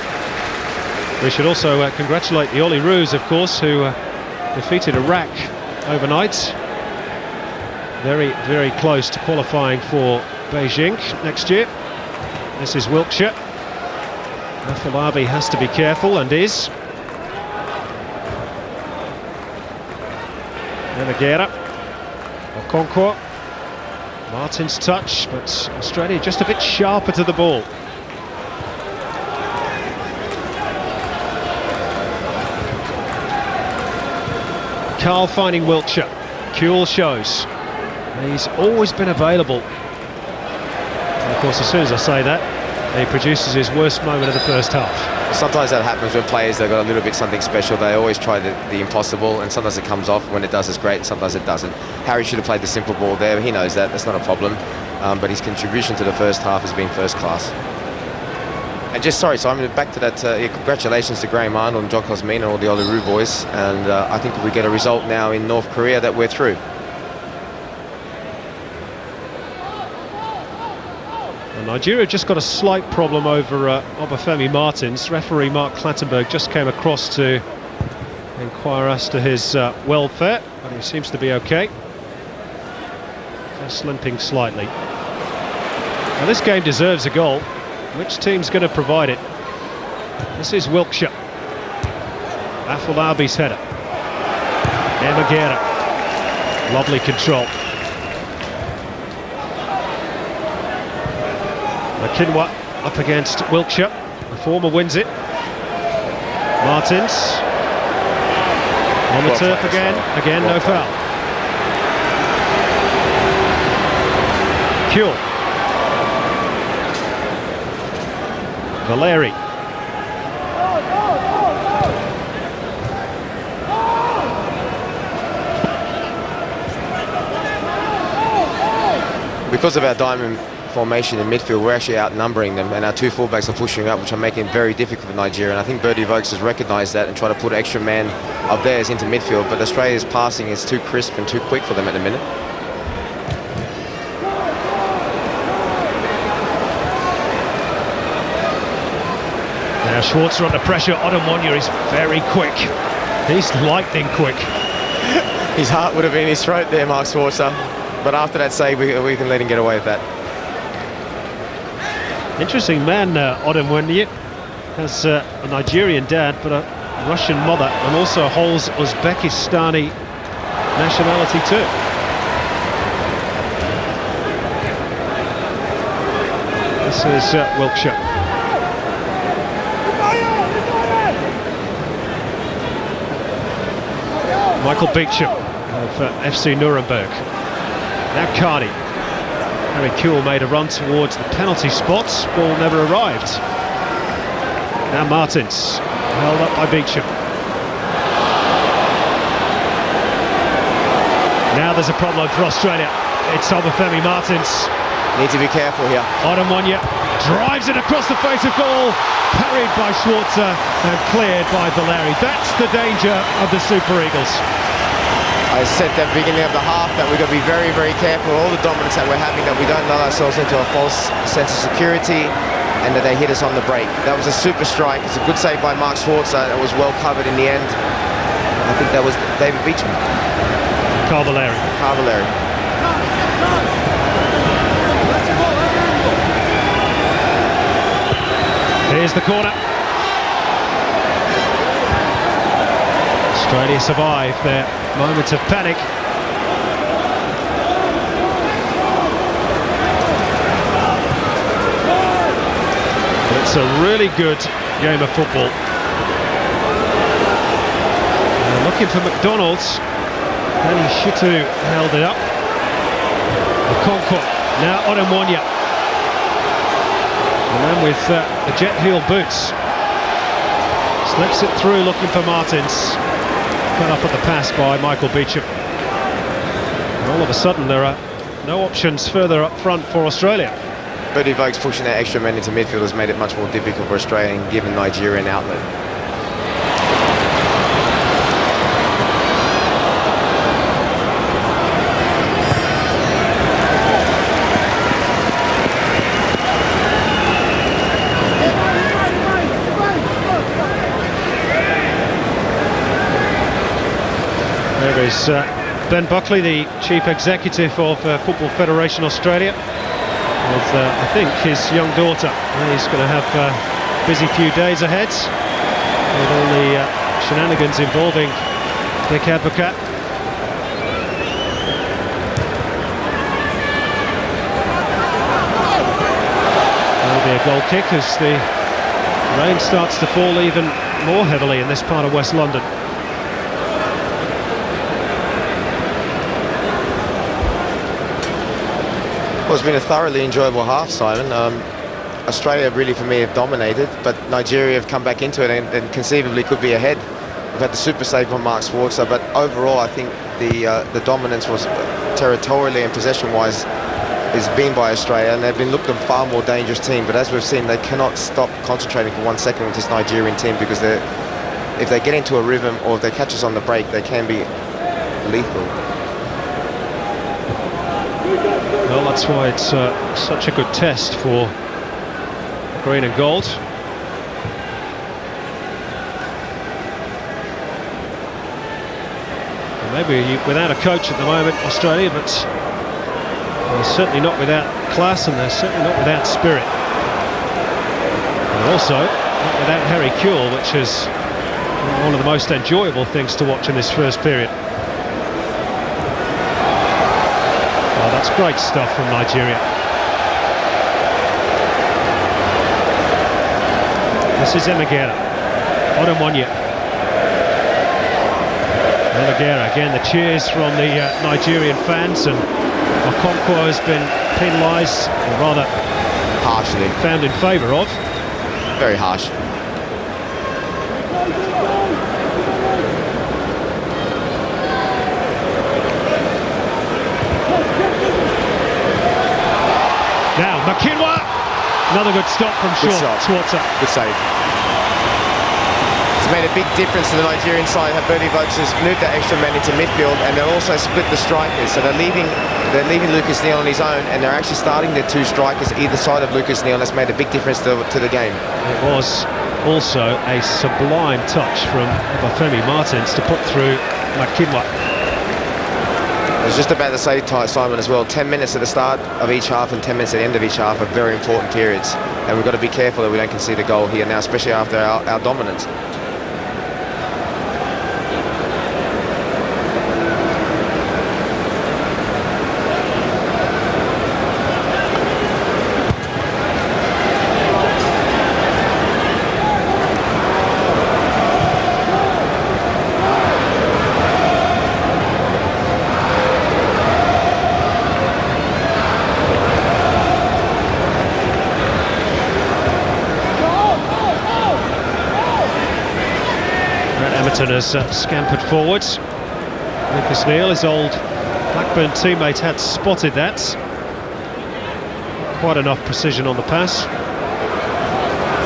We should also congratulate the Socceroos, of course, who defeated Iraq overnight. Very, very close to qualifying for Beijing next year. This is Wiltshire. Afolabi has to be careful, and is. Nevegera, Okonkwo, Martin's touch, but Australia just a bit sharper to the ball. Carl finding Wiltshire. Kuehl shows he's always been available. And of course, as soon as I say that, he produces his worst moment of the first half. Sometimes that happens when players, they've got a little bit something special. They always try the impossible, and sometimes it comes off. When it does, it's great, and sometimes it doesn't. Harry should have played the simple ball there. He knows that. That's not a problem. But his contribution to the first half has been first class. And just, sorry, Simon, back to that, congratulations to Graham Arnold and John Cosmina and all the Socceroos boys. And I think if we get a result now in North Korea, that we're through. Nigeria just got a slight problem over Obafemi Martins. Referee Mark Clattenburg just came across to inquire as to his welfare, but he seems to be okay. Just limping slightly. Now this game deserves a goal. Which team's going to provide it? This is Wiltshire. Afolabi's header. Nevegera. Lovely control. Makinwa up against Wiltshire. The former wins it. Martins on the turf again. Again, no foul. Kuehl. Valeri. Because of our diamond formation in midfield, we're actually outnumbering them, and our two fullbacks are pushing up, which are making it very difficult for Nigeria. And I think Bertie Vogts has recognised that and tried to put an extra man of theirs into midfield, but Australia's passing is too crisp and too quick for them at the minute. Now Schwarzer under pressure. Odemwonga is very quick. He's lightning quick. His heart would have been in his throat there, Mark Schwarzer. But after that save, we can let him get away with that. Interesting man, Odemwonga. Has a Nigerian dad, but a Russian mother, and also holds Uzbekistani nationality too. This is Wiltshire. Michael Beecham of FC Nuremberg. Now Carney. Harry Kuehl made a run towards the penalty spots. Ball never arrived. Now Martins, held up by Beecham. Now there's a problem for Australia. It's Obafemi Martins. Need to be careful here. Odemwonga drives it across the face of goal. Parried by Schwarzer and cleared by Valeri. That's the danger of the Super Eagles. I said at the beginning of the half that we've got to be very, very careful. All the dominance that we're having, that we don't lull ourselves into a false sense of security, and that they hit us on the break. That was a super strike. It's a good save by Mark Schwarzer. It was well covered in the end. I think that was David Beecham. Carl Valeri. Carl Valeri. Here's the corner. Australia survive their moment of panic. It's a really good game of football. Looking for McDonald's. Danny Shitu held it up. Okonkwo. Now Odemwonga. The man with the jet heel boots. Slips it through looking for Martins. Cut off at the pass by Michael Beecham. And all of a sudden there are no options further up front for Australia. Bertie Vogts pushing that extra man into midfield has made it much more difficult for Australia and given Nigeria an outlet. There's Ben Buckley, the Chief Executive of Football Federation Australia, with I think his young daughter. He's going to have a busy few days ahead with all the shenanigans involving Dick Advocat. There'll be a goal kick as the rain starts to fall even more heavily in this part of West London. Well, it's been a thoroughly enjoyable half, Simon. Australia really, for me, have dominated, but Nigeria have come back into it and conceivably could be ahead. We've had the super save on Mark Schwarzer, but overall, I think the dominance was territorially and possession-wise is been by Australia, and they've been looked a far more dangerous team. But as we've seen, they cannot stop concentrating for 1 second with this Nigerian team, because if they get into a rhythm or if they catch us on the break, they can be lethal. Well, that's why it's such a good test for green and gold. And maybe without a coach at the moment, Australia, but they're certainly not without class, and they're certainly not without spirit. And also not without Harry Kewell, which is one of the most enjoyable things to watch in this first period. Oh, that's great stuff from Nigeria. This is Emegera. Odemonye. Emegera, again the cheers from the Nigerian fans, and Okonkwo has been penalised, or rather harshly found in favour of. Very harsh. Now Makinwa, another good stop from Schwarzer. Good save. It's made a big difference to the Nigerian side. Bertie Vogts has moved that extra man into midfield, and they'll also split the strikers. So they're leaving Lucas Neal on his own, and they're actually starting their two strikers either side of Lucas Neal. That's made a big difference to the game. It was also a sublime touch from Obafemi Martins to put through Makinwa. I was just about to say, Simon, as well, 10 minutes at the start of each half and 10 minutes at the end of each half are very important periods, and we've got to be careful that we don't concede a goal here now, especially after our dominance. Has scampered forwards. Lucas Neal, his old Blackburn teammate, had spotted that. Quite enough precision on the pass.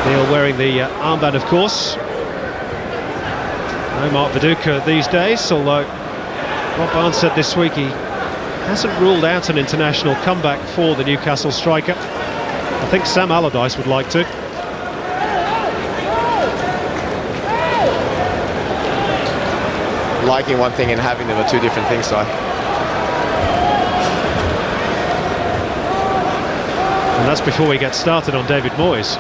Neal wearing the armband, of course. No Mark Viduka these days, although Rob Barnes said this week he hasn't ruled out an international comeback for the Newcastle striker. I think Sam Allardyce would like to. Liking one thing and having them are two different things, Si. And that's before we get started on David Moyes.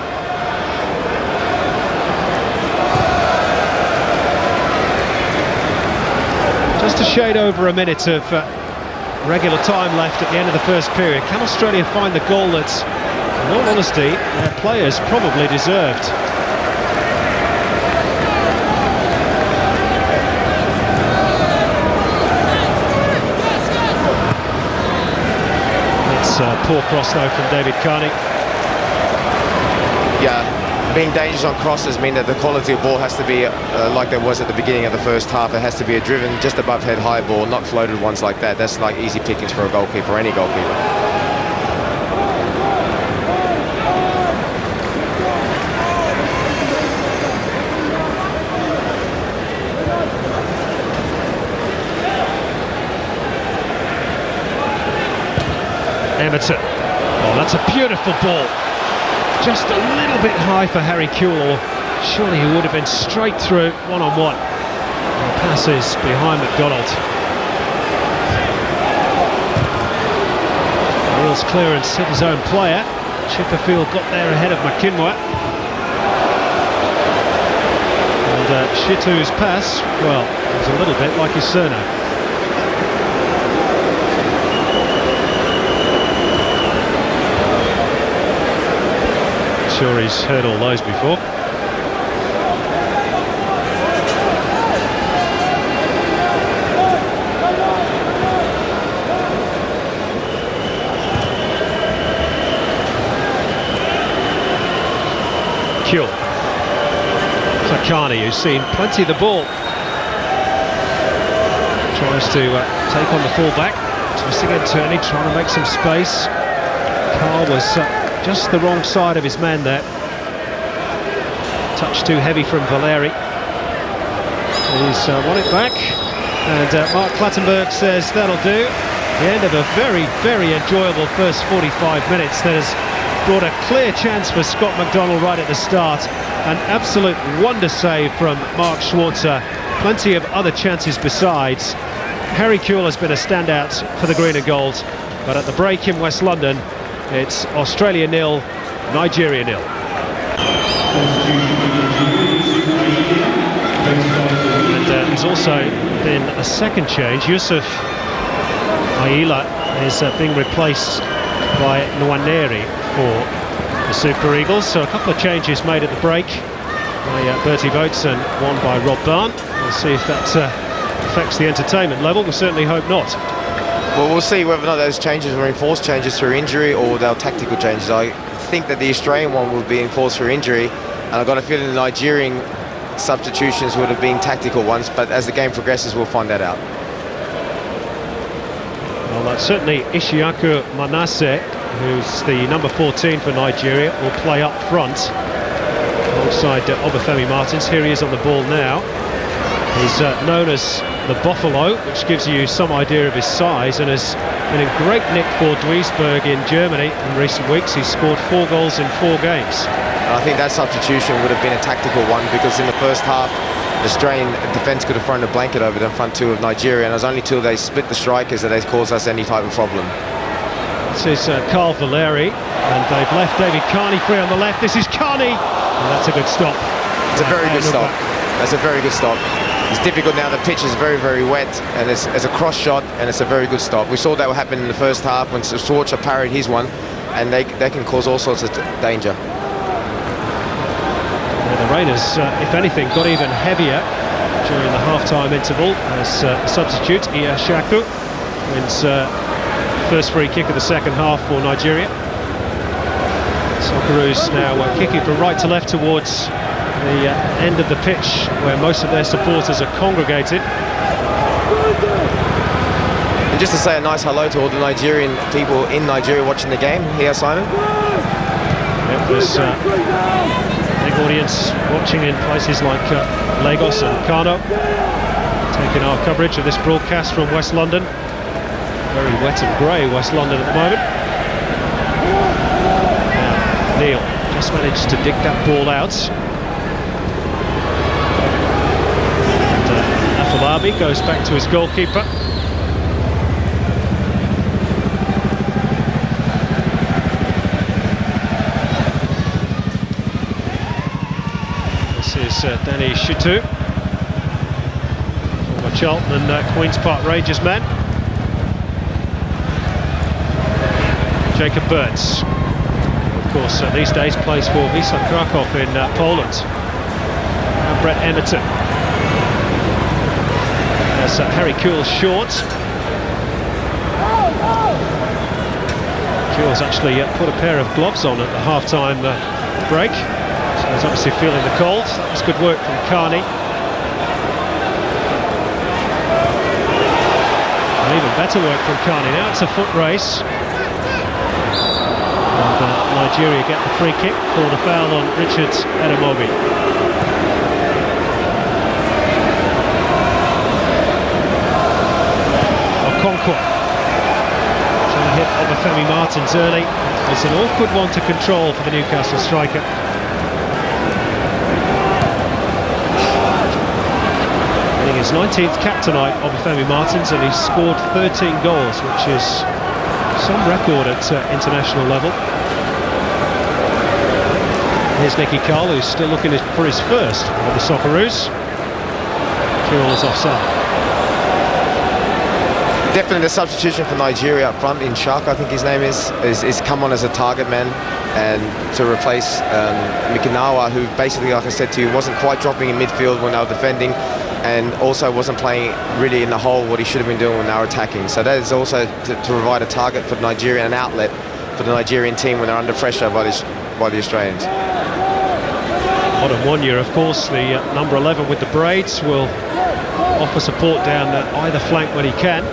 Just a shade over a minute of regular time left at the end of the first period. Can Australia find the goal that, in all honesty, their players probably deserved? Poor cross though from David Carney. Yeah, being dangerous on crosses mean that the quality of ball has to be like there was at the beginning of the first half. It has to be a driven, just above head high ball, not floated ones like that. That's like easy pickings for a goalkeeper, any goalkeeper. Everton. Oh, that's a beautiful ball. Just a little bit high for Harry Kewell. Surely he would have been straight through one-on-one. The pass is behind McDonald. Nice clearance, hit his own player. Chipperfield got there ahead of McKinmoy. And Shitu's pass, well, it was a little bit like his surname. Sure he's heard all those before. Carney, who's seen plenty of the ball, tries to take on the fullback, twisting in Turney, trying to make some space. Carl was just the wrong side of his man there. Touch too heavy from Valeri. He's won it back, and Mark Clattenburg says that'll do. The end of a very, very enjoyable first 45 minutes that has brought a clear chance for Scott McDonald right at the start. An absolute wonder save from Mark Schwarzer. Plenty of other chances besides. Harry Kewell has been a standout for the green and gold, but at the break in West London, it's Australia 0, Nigeria 0. And there's also been a second change. Yusuf Aila is being replaced by Nwaneri for the Super Eagles. So a couple of changes made at the break by Bertie Votes and one by Rob Barn. We'll see if that affects the entertainment level. We certainly hope not. Well, we'll see whether or not those changes were enforced changes through injury or they were tactical changes. I think that the Australian one would be enforced through injury, and I've got a feeling the Nigerian substitutions would have been tactical ones, but as the game progresses we'll find that out. Well, certainly Ishiaku Manasseh, who's the number 14 for Nigeria, will play up front alongside Obafemi Martins. Here he is on the ball now. He's known as the Buffalo, which gives you some idea of his size, and has been in great nick for Duisburg in Germany in recent weeks. He's scored 4 goals in 4 games. I think that substitution would have been a tactical one, because in the first half the Australian defence could have thrown a blanket over the front two of Nigeria, and it was only till they split the strikers that they caused us any type of problem. This is Carl Valeri, and they've left David Carney free on the left. This is Carney, and that's a good stop. It's a very good stop. That's a very good stop. It's difficult now, the pitch is very, very wet, and it's a cross shot, and it's a very good stop. We saw that happen in the first half when Schwarzer parried his one, and they can cause all sorts of danger. The rain has, if anything, got even heavier during the half-time interval as substitute Iyashaku wins first free kick of the second half for Nigeria. Socceroos now kicking from right to left towards the end of the pitch where most of their supporters are congregated. And just to say a nice hello to all the Nigerian people in Nigeria watching the game here, Simon. There's big audience watching in places like Lagos and Kano, taking our coverage of this broadcast from West London. Very wet and grey West London at the moment. Now, Neil just managed to dig that ball out. Afolabi goes back to his goalkeeper. This is Danny Shitu, former Charlton and Queen's Park Rangers man. Jacob Burns, of course, these days plays for Wisła Krakow in Poland. And Brett Emerton. There's Harry Kewell short. Kewell's actually put a pair of gloves on at the half-time break, so he's obviously feeling the cold. That was good work from Carney. And even better work from Carney. Now it's a foot race. And Nigeria get the free kick for the foul on Richard Edamobi. Okonkwo trying to hit Obafemi Martins early. It's an awkward one to control for the Newcastle striker. Getting his 19th cap tonight, Obafemi Martins, and he's scored 13 goals, which is some record at international level. Here's Nicky Cole, who's still looking for his first with the Socceroos. Kirill is offside. Definitely the substitution for Nigeria up front in Shark, I think his name is come on as a target man and to replace Mikinawa, who basically, like I said to you, wasn't quite dropping in midfield when they were defending and also wasn't playing really in the hole what he should have been doing when they were attacking. So that is also to provide a target for Nigeria, an outlet for the Nigerian team when they're under pressure by the Australians. Bottom 1 year, of course, the number 11 with the braids will offer support down either flank when he can.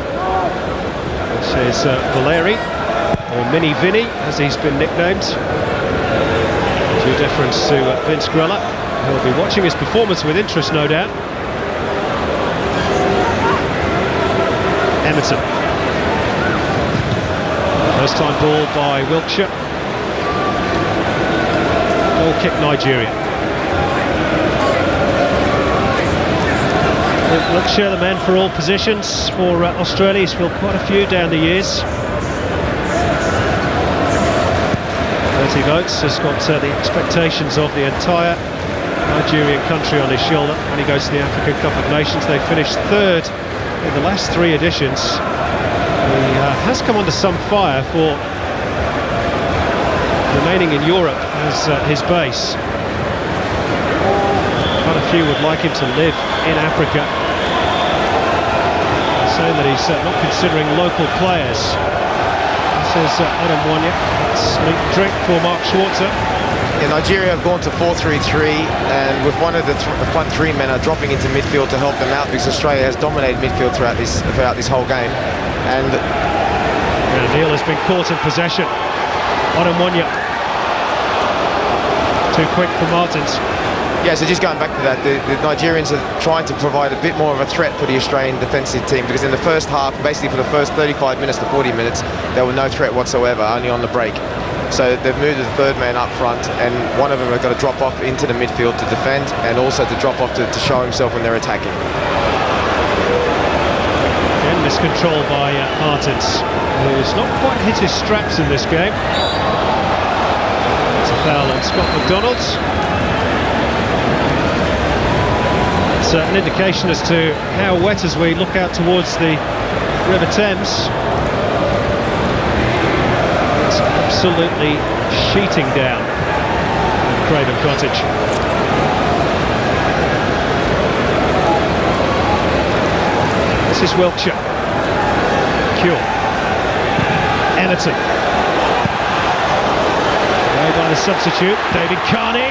This is Valeri, or Mini Vinny, as he's been nicknamed. Due deference to Vince Grella. He'll be watching his performance with interest, no doubt. Emerson. First time ball by Wiltshire. Goal kick Nigeria. Wiltshire, the man for all positions for Australia. He's filled quite a few down the years. 30 votes, has got the expectations of the entire Nigerian country on his shoulder when he goes to the African Cup of Nations. They finished third in the last 3 editions. He has come under some fire for remaining in Europe as his base. Quite a few would like him to live in Africa, saying that he's not considering local players. This is Adam Wanya. That's meat and drink for Mark Schwarzer. Yeah, Nigeria have gone to 4-3-3, and with one of the front 3 men are dropping into midfield to help them out because Australia has dominated midfield throughout this whole game. And Neil has been caught in possession. Adam Wanya. Too quick for Martins. yeah, so just going back to that, the Nigerians are trying to provide a bit more of a threat for the Australian defensive team, because in the first half, basically for the first 35 minutes to 40 minutes, there were no threat whatsoever, only on the break. So they've moved the third man up front, and one of them have got to drop off into the midfield to defend, and also to drop off to show himself when they're attacking. Again, miscontrol by Martins, who's not quite hit his straps in this game. It's a foul on Scott McDonald. It's an indication as to how wet as we look out towards the River Thames. It's absolutely sheeting down in Craven Cottage. This is Wiltshire. Cure. Everton. Away by the substitute, David Carney.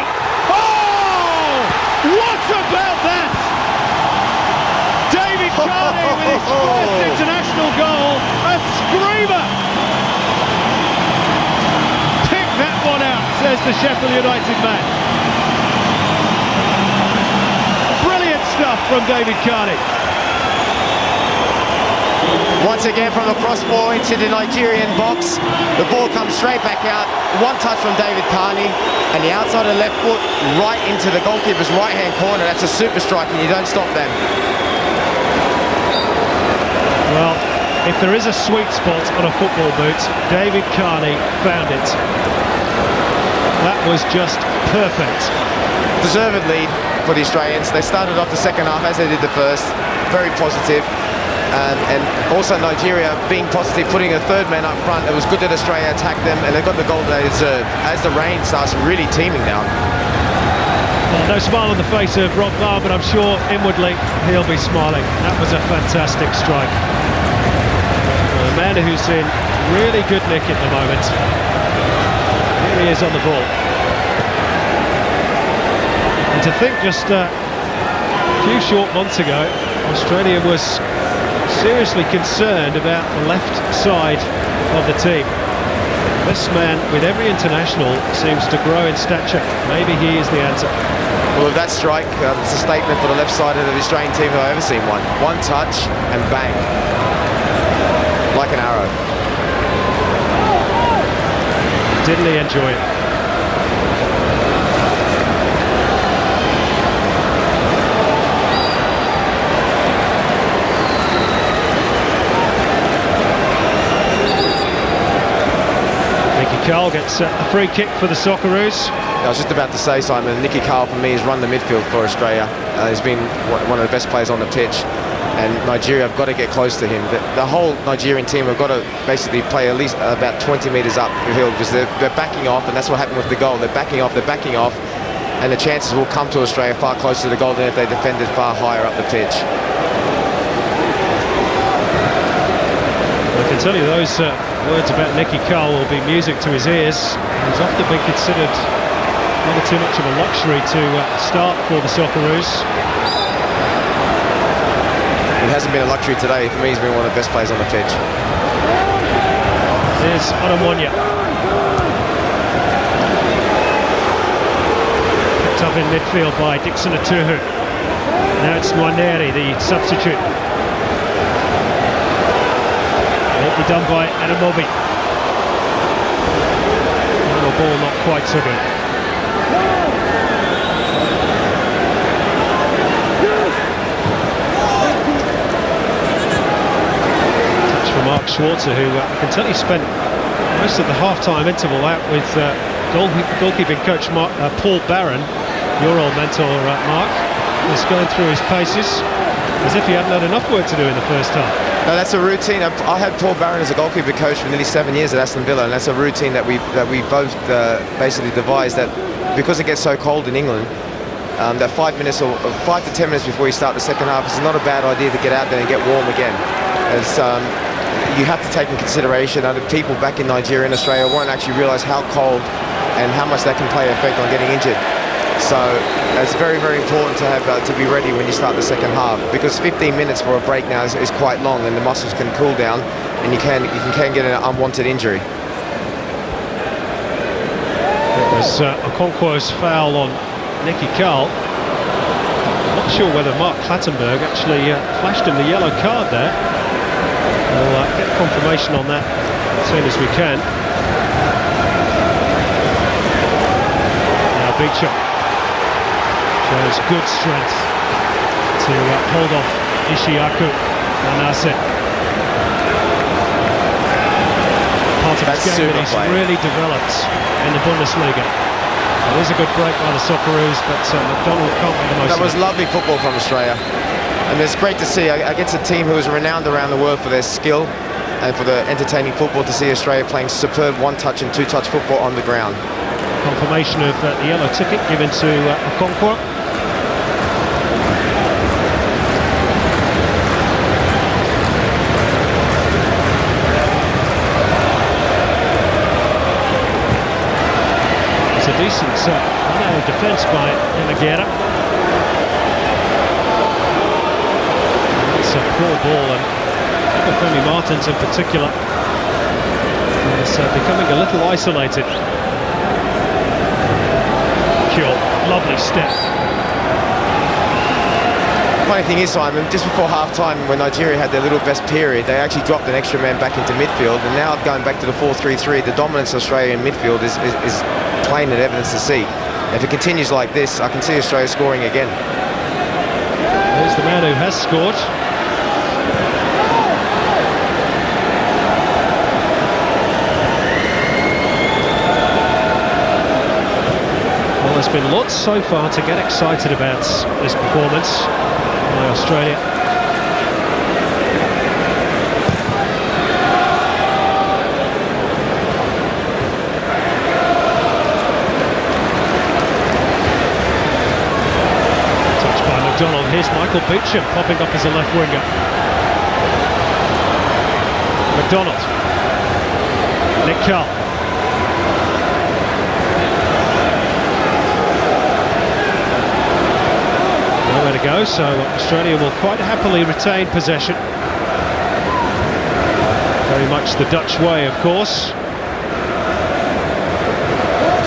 Oh! What about that? David Carney with his first international goal. A screamer! Pick that one out, says the Sheffield United man. Brilliant stuff from David Carney. Once again from the cross ball into the Nigerian box, the ball comes straight back out, one touch from David Carney, and the outside of the left foot right into the goalkeeper's right hand corner. That's a super strike, and you don't stop them. Well, if there is a sweet spot on a football boot, David Carney found it. That was just perfect. Deserved lead for the Australians. They started off the second half as they did the first, very positive. And also Nigeria being positive, putting a third man up front. It was good that Australia attacked them, and they got the goal they deserved. As the rain starts really teeming now. Well, no smile on the face of Rob Barr, but I'm sure inwardly he'll be smiling. That was a fantastic strike. Well, a man who's in really good nick at the moment. Here he is on the ball. And to think just a few short months ago, Australia was seriously concerned about the left side of the team. This man, with every international, seems to grow in stature. Maybe he is the answer. Well, with that strike, it's a statement for the left side of the Australian team if I've ever seen one. One touch and bang. Like an arrow. Didn't he enjoy it? Carl gets a free kick for the Socceroos. I was just about to say, Simon, Nicky Carl for me has run the midfield for Australia. He's been one of the best players on the pitch, and Nigeria have got to get close to him. The whole Nigerian team have got to basically play at least about 20 metres up the hill, because they're backing off, and that's what happened with the goal. They're backing off, and the chances will come to Australia far closer to the goal than if they defended far higher up the pitch. I can tell you those words about Nicky Carl will be music to his ears. He's often been considered rather too much of a luxury to start for the Socceroos. It hasn't been a luxury today. For me, he's been one of the best players on the pitch. Here's Adamonya. Picked up in midfield by Dixon Atuhu. Now it's Nwaneri, the substitute. Neatly done by Adamobi. The ball not quite so good. Touch for Mark Schwarzer, who I can tell you spent most of the half-time interval out with goalkeeping coach Paul Barron, your old mentor, Mark. Just going through his paces as if he hadn't had enough work to do in the first half. No, that's a routine. I had Paul Barron as a goalkeeper coach for nearly 7 years at Aston Villa, and that's a routine that we both basically devised, that because it gets so cold in England, that 5 minutes or 5 to 10 minutes before you start the second half, it's not a bad idea to get out there and get warm again. As you have to take in consideration that people back in Nigeria and Australia won't actually realise how cold and how much that can play effect on getting injured. So it's very, very important to have to be ready when you start the second half, because 15 minutes for a break now is quite long, and the muscles can cool down, and you can get an unwanted injury. It was Okonkwo's foul on Nicky Carl. Not sure whether Mark Clattenburg actually flashed him the yellow card there. We'll get confirmation on that as soon as we can. Now Beecham shows good strength to hold off Ishiaku Manase. Part of his game that he's really developed in the Bundesliga. It is a good break by the Socceroos, but McDonald can't make the most of it. That was lovely football from Australia, and it's great to see against a team who is renowned around the world for their skill and for the entertaining football, to see Australia playing superb one-touch and two-touch football on the ground. Confirmation of the yellow ticket given to Okonkwo. It's a decent defence by Emagera. It's a poor ball, and Femi Martins in particular is becoming a little isolated. Lovely step. Funny thing is, Simon, just before half-time, when Nigeria had their little best period, they actually dropped an extra man back into midfield, and now going back to the 4-3-3, the dominance of Australia in midfield is plain and evidence to see. If it continues like this, I can see Australia scoring again. There's the man who has scored. There's been lots so far to get excited about this performance by Australia. Touched by McDonald. Here's Michael Beecham popping up as a left winger. McDonald. Nick Carl. Nowhere to go, so Australia will quite happily retain possession. Very much the Dutch way, of course.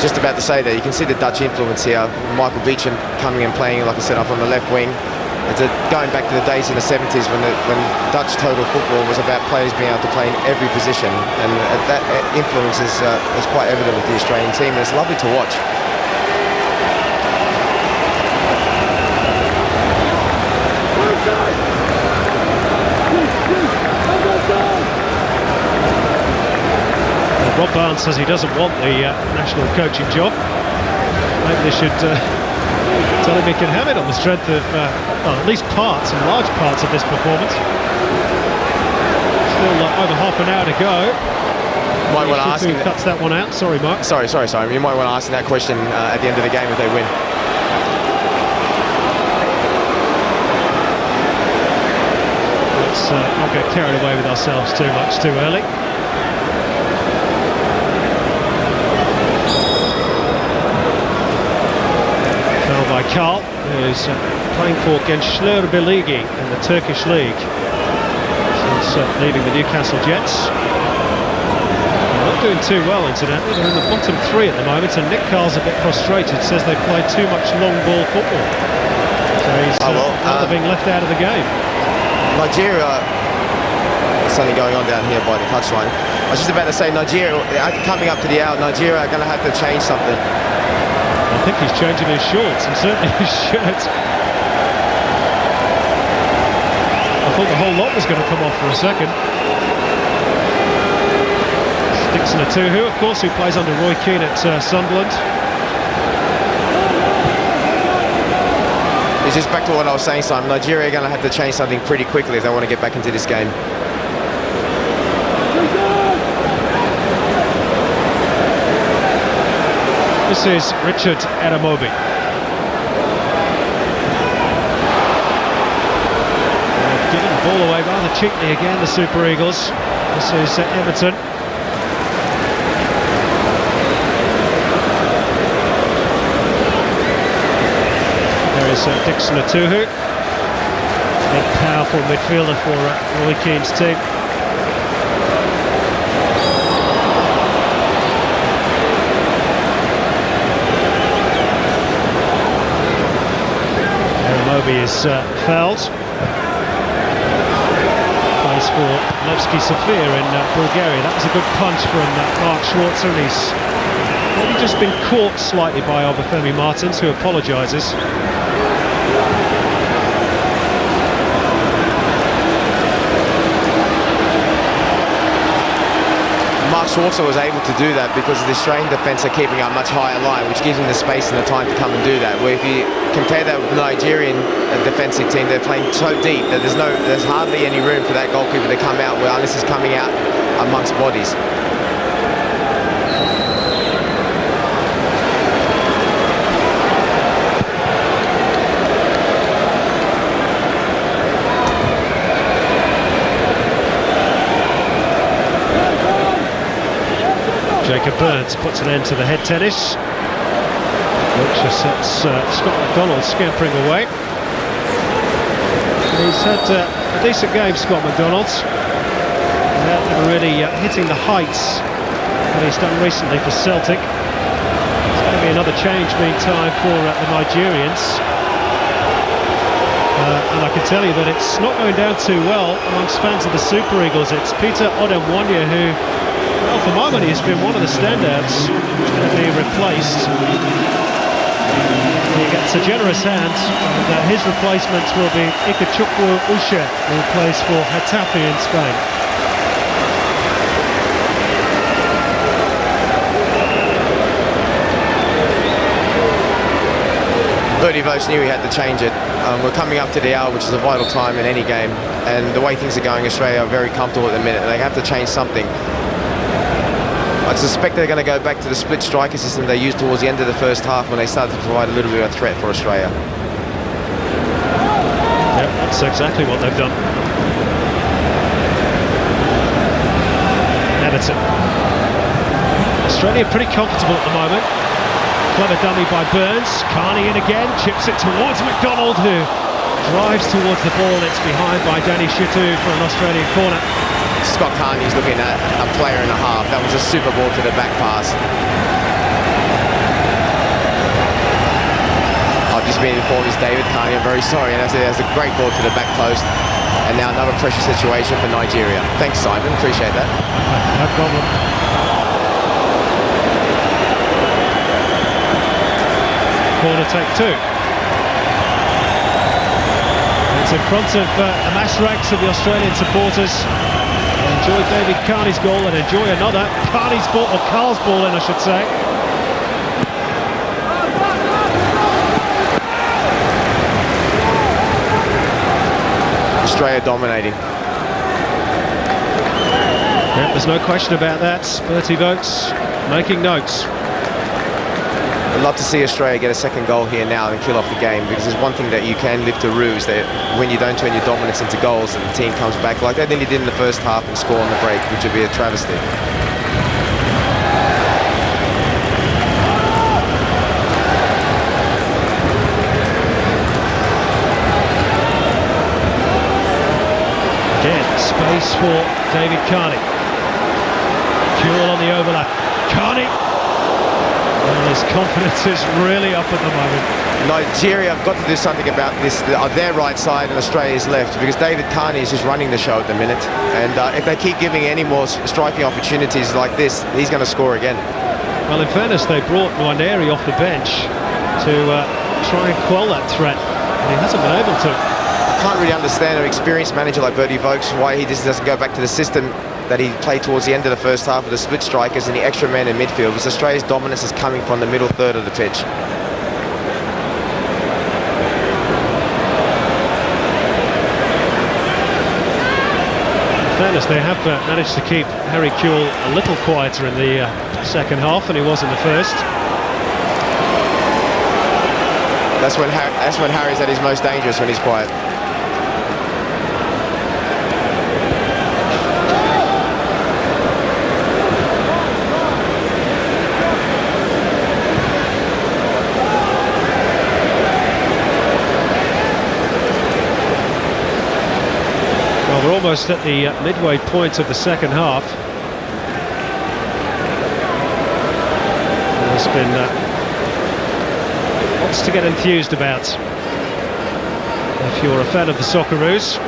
Just about to say that you can see the Dutch influence here. Michael Beecham coming and playing, like I said, up on the left wing. It's going back to the days in the 70s when Dutch total football was about players being able to play in every position, and that influence is quite evident with the Australian team, and it's lovely to watch. Rob Barnes says he doesn't want the national coaching job. Maybe they should tell him he can have it on the strength of well, at least large parts of this performance. Still over half an hour to go. Might want to ask him. Cuts that one out. Sorry, Mark. Sorry. You might want to ask him that question at the end of the game if they win. Let's not get carried away with ourselves too much too early. Foul by Karl, who's playing for Gençlerbirliği in the Turkish league since leaving the Newcastle Jets. They're not doing too well, incidentally. They're in the bottom three at the moment, and Nick Carl's a bit frustrated. Says they play too much long ball football. So he's rather being left out of the game. Nigeria, something going on down here by the touchline. I was just about to say, Nigeria, coming up to the hour, Nigeria are going to have to change something. I think he's changing his shorts, and certainly his shirt. I thought the whole lot was going to come off for a second. Dixon Atuhu, of course, who plays under Roy Keane at Sunderland. It's just back to what I was saying, Simon. Nigeria are going to have to change something pretty quickly if they want to get back into this game. This is Richard Eramobi. They've given the ball away rather cheaply again, the Super Eagles. This is Everton. There is Dixon Atuhu, big powerful midfielder for Roy Keane's team. Eramobi is fouled. Plays for Levski Sofia in Bulgaria. That was a good punch from Mark Schwarzer, and he's probably just been caught slightly by Obafemi Martins, who apologises. Mark Schwarzer was able to do that because the Australian defence are keeping a much higher line, which gives him the space and the time to come and do that. Where if you compare that with the Nigerian defensive team, they're playing so deep that there's hardly any room for that goalkeeper to come out unless he's coming out amongst bodies. Jacob Burns puts an end to the head tennis, which sets Scott McDonald scampering away. He's had a decent game, Scott McDonald, without ever really hitting the heights that he's done recently for Celtic. There's going to be another change meantime for the Nigerians. And I can tell you that it's not going down too well amongst fans of the Super Eagles. It's Peter Odemwonye who, well, for my money, has been one of the standouts, who's going to be replaced. He gets a generous hand, and his replacement will be Ikechukwu Ushe, who plays for Getafe in Spain. Bertie Vogt knew he had to change it. We're coming up to the hour, which is a vital time in any game, and the way things are going, Australia are very comfortable at the minute. They have to change something. I suspect they're going to go back to the split striker system they used towards the end of the first half when they started to provide a little bit of a threat for Australia. Yep, that's exactly what they've done. Everton. Australia pretty comfortable at the moment. Clever dummy by Burns. Carney in again, chips it towards McDonald, who drives towards the ball. It's behind by Danny Shitu for an Australian corner. Scott Carney's looking at a player and a half. That was a super ball to the back pass. I've just been informed it's David Carney. I'm very sorry. And that's a great ball to the back post. And now another pressure situation for Nigeria. Thanks, Simon. Appreciate that. No problem. Corner take two. It's in front of the mass ranks of the Australian supporters. enjoy David Carney's goal and enjoy another. Carney's ball, or Carl's ball in, I should say. Australia dominating. Yeah, there's no question about that. Bertie Vogts making notes. I'd love to see Australia get a second goal here now and kill off the game, because there's one thing that you can live to ruse, that when you don't turn your dominance into goals and the team comes back like they nearly did in the first half and score on the break, which would be a travesty. Again, space for David Carney. Jewel on the overlap. Carney! And his confidence is really up at the moment. Nigeria have got to do something about this, their right side and Australia's left, because David Carney is just running the show at the minute, and if they keep giving any more striking opportunities like this, he's going to score again. Well, in fairness, they brought Nwaneri off the bench to try and quell that threat, and he hasn't been able to. I can't really understand an experienced manager like Bertie Vogts why he just doesn't go back to the system that he played towards the end of the first half with the split strikers and the extra men in midfield, because Australia's dominance is coming from the middle third of the pitch. In fairness, they have managed to keep Harry Kewell a little quieter in the second half than he was in the first. That's when Harry's at his most dangerous, when he's quiet. Well, we're almost at the midway point of the second half. There's been lots to get enthused about if you're a fan of the Socceroos.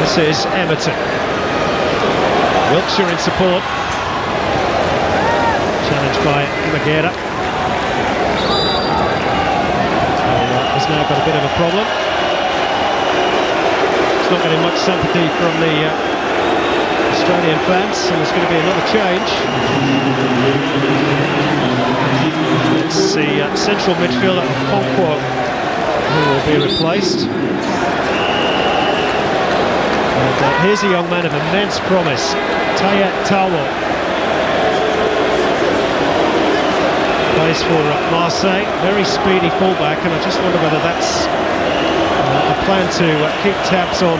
This is Everton. Wiltshire in support. Challenged by Maguire. Has now got a bit of a problem. It's not getting much sympathy from the Australian fans, so there's going to be another change. It's the central midfielder Okonkwo who will be replaced. And here's a young man of immense promise, Taya Tawo. Plays for Marseille, very speedy fullback, and I just wonder whether that's a plan to keep tabs on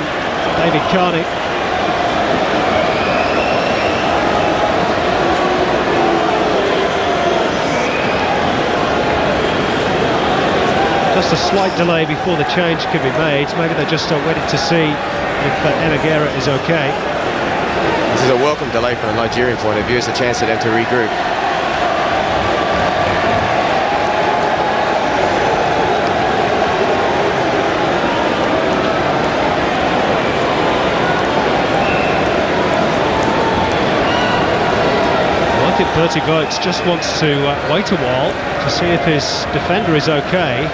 David Carney. Just a slight delay before the change can be made. Maybe they're just waiting to see if Emagera is okay. This is a welcome delay from a Nigerian point of view. It's a chance for them to regroup. I think Bertie Vogts just wants to wait a while to see if his defender is okay.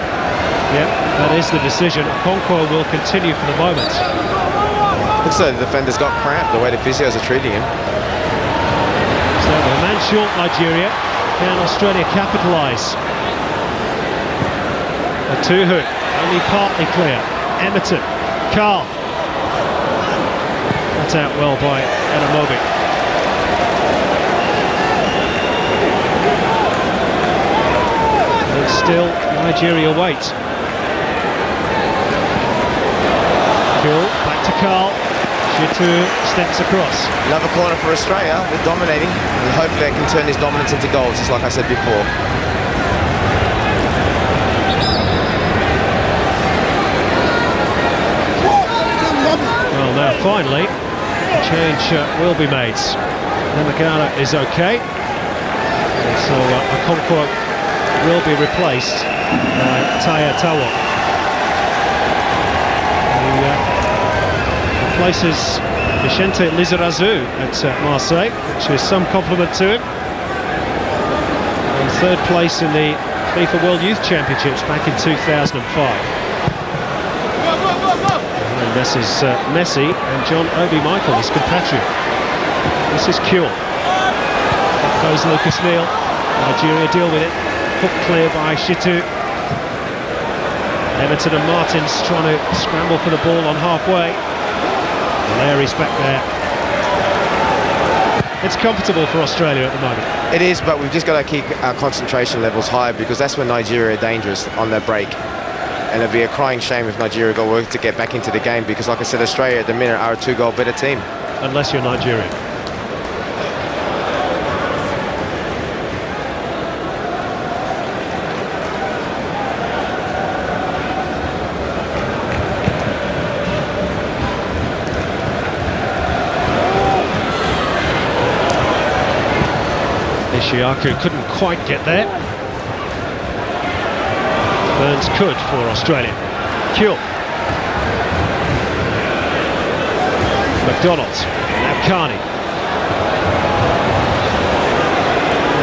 Yep, that is the decision. Okonkwo will continue for the moment. Looks like the defender's got cramped the way the physios are treating him. So a man short Nigeria. Can Australia capitalise? Atuhu, only partly clear. Emerton, Carl. That's out well by Anamobi. And still Nigeria wait. Back to Carl. Shitu steps across. Another corner for Australia. They're dominating, and hopefully they can turn this dominance into goals, just like I said before. Well, now finally, a change will be made. Namagara is okay, so Okonkwo will be replaced by Taya Tawo. Replaces Vicente Lizarazu at Marseille, which is some compliment to him. And third place in the FIFA World Youth Championships back in 2005. This is Messi and John Obi Mikel, his compatriot. This is Kewell. Up goes Lucas Neal. Nigeria deal with it. Hook clear by Shitu. Everton and Martins trying to scramble for the ball on halfway. Larry's back there. It's comfortable for Australia at the moment. It is, but we've just got to keep our concentration levels high, because that's when Nigeria are dangerous on their break. And it'd be a crying shame if Nigeria got work to get back into the game, because like I said, Australia at the minute are a 2-goal better team. Unless you're Nigerian. Ishiaku couldn't quite get there. Burns could for Australia. Kewell. McDonald. Now Carney.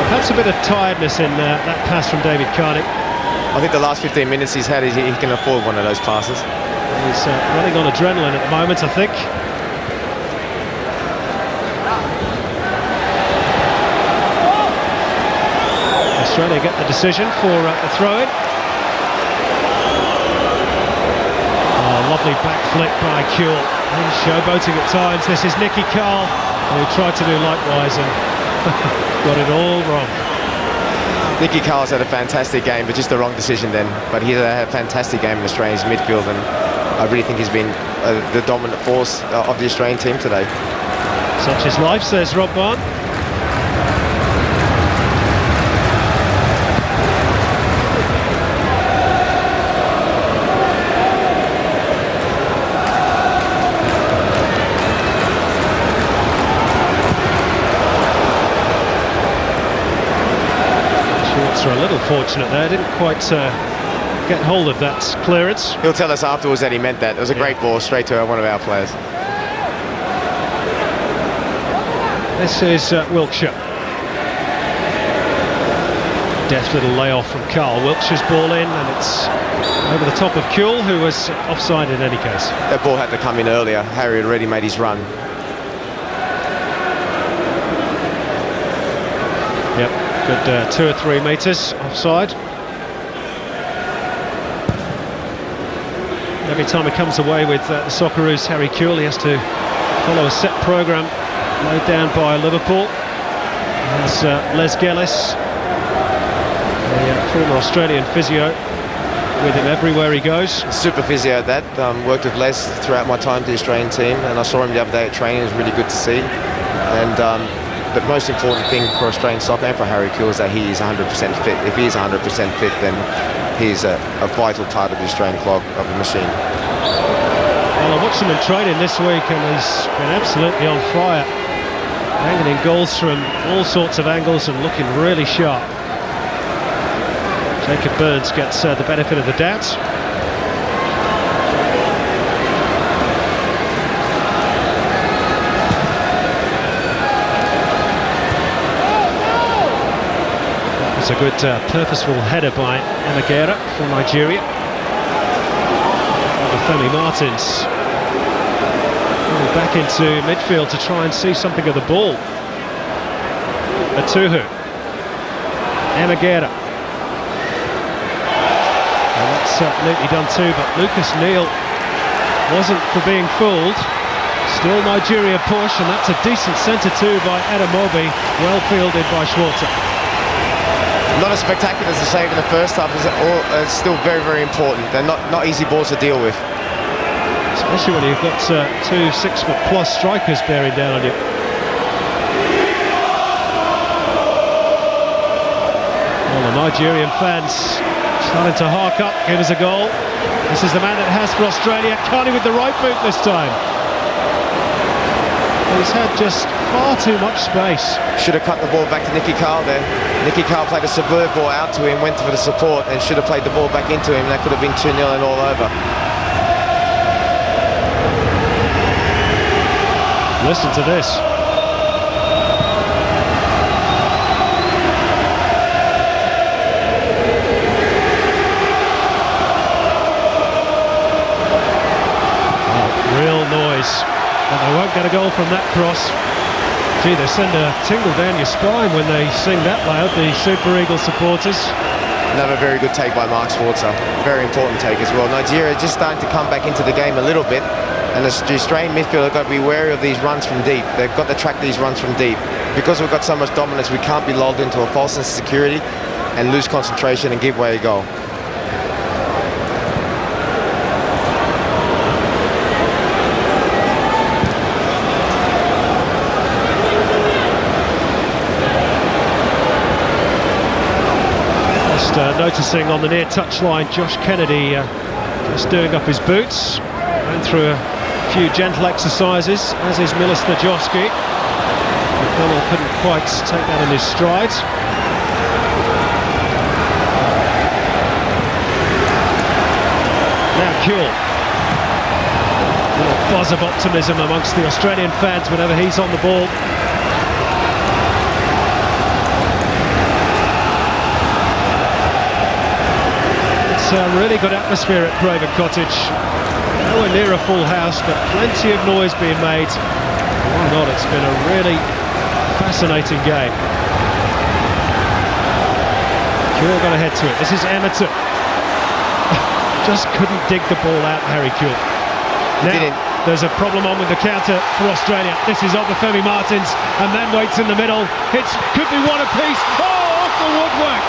Perhaps a bit of tiredness in that pass from David Carney. I think the last 15 minutes he's had, he can afford one of those passes. He's running on adrenaline at the moment, I think. Australia get the decision for the throw-in. Lovely back flick by Kewell. He's showboating at times. This is Nicky Carl, who tried to do likewise and got it all wrong. Nicky Carl's had a fantastic game, but just the wrong decision then. But he's had a fantastic game in Australia's midfield, and I really think he's been the dominant force of the Australian team today. Such is life, says Rob Barn. Are a little fortunate there, didn't quite get hold of that clearance. He'll tell us afterwards that he meant that. It was a great ball straight to one of our players. This is Wiltshire. Deft little layoff from Carl. Wiltshire's ball in, and it's over the top of Kewell, who was offside in any case. That ball had to come in earlier. Harry had already made his run. Yep. Good 2 or 3 metres offside. Every time he comes away with the Socceroos, Harry Kewell, he has to follow a set programme laid down by Liverpool. There's Les Gellis, the former Australian physio, with him everywhere he goes. Super physio at that. Worked with Les throughout my time to the Australian team, and I saw him the other day at training. It was really good to see. And the most important thing for Australian soccer and for Harry Kewell is that he is 100% fit. If he is 100% fit, then he's a vital part of the Australian clog of the machine. Well, I watched him in training this week, and he's been absolutely on fire. Hanging in goals from all sorts of angles and looking really sharp. Jacob Burns gets the benefit of the doubt. It's a good purposeful header by Emagera for Nigeria. Femi Martins back into midfield to try and see something of the ball. Atuhu. Emagera. And that's neatly done too, but Lucas Neal wasn't for being fooled. Still Nigeria push, and that's a decent centre too by Adamobi, well fielded by Schwarzer. Not as spectacular as the save in the first half, it's still very, very important. They're not easy balls to deal with. Especially when you've got 2 6-foot-plus strikers bearing down on you. Well, the Nigerian fans starting to hark up, give us a goal. This is the man that has for Australia. Carney with the right boot this time. He's had just far too much space. Should have cut the ball back to Nicky Carl there. Nicky Carl played a superb ball out to him, went for the support, and should have played the ball back into him. That could have been 2-0 and all over. Listen to this. Real noise, but they won't get a goal from that cross. Gee, they send a tingle down your spine when they sing that loud, the Super Eagles supporters. Another very good take by Mark Schwarzer. Very important take as well. Nigeria just starting to come back into the game a little bit, and the Australian midfield have got to be wary of these runs from deep. They've got to track these runs from deep. Because we've got so much dominance, we can't be lulled into a false sense of security and lose concentration and give away a goal. Noticing on the near touchline, Josh Kennedy just doing up his boots, went through a few gentle exercises, as is Miller Stajowski. McDonnell couldn't quite take that in his stride. Now Kuhl. A little buzz of optimism amongst the Australian fans whenever he's on the ball. A really good atmosphere at Craven Cottage. Nowhere near a full house, but plenty of noise being made. Why not? It's been a really fascinating game. Kuhl got ahead to it. This is Emerton. Just couldn't dig the ball out, Harry Kuhl. Now, there's a problem on with the counter for Australia. This is Obafemi Martins, and then waits in the middle. It could be one apiece. Oh, off the woodwork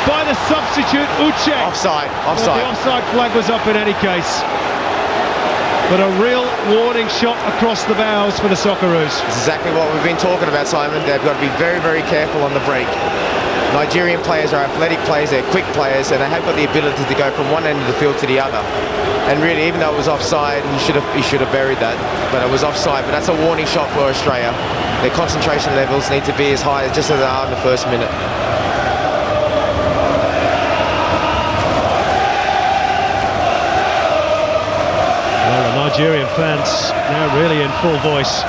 by the substitute Uche. Offside. Well, the offside flag was up in any case. But a real warning shot across the bows for the Socceroos. That's exactly what we've been talking about, Simon. They've got to be very, very careful on the break. Nigerian players are athletic players, they're quick players, and they have got the ability to go from one end of the field to the other. And really, even though it was offside, he should have buried that. But it was offside. But that's a warning shot for Australia. Their concentration levels need to be as high just as they are in the first minute. Nigerian fans now really in full voice.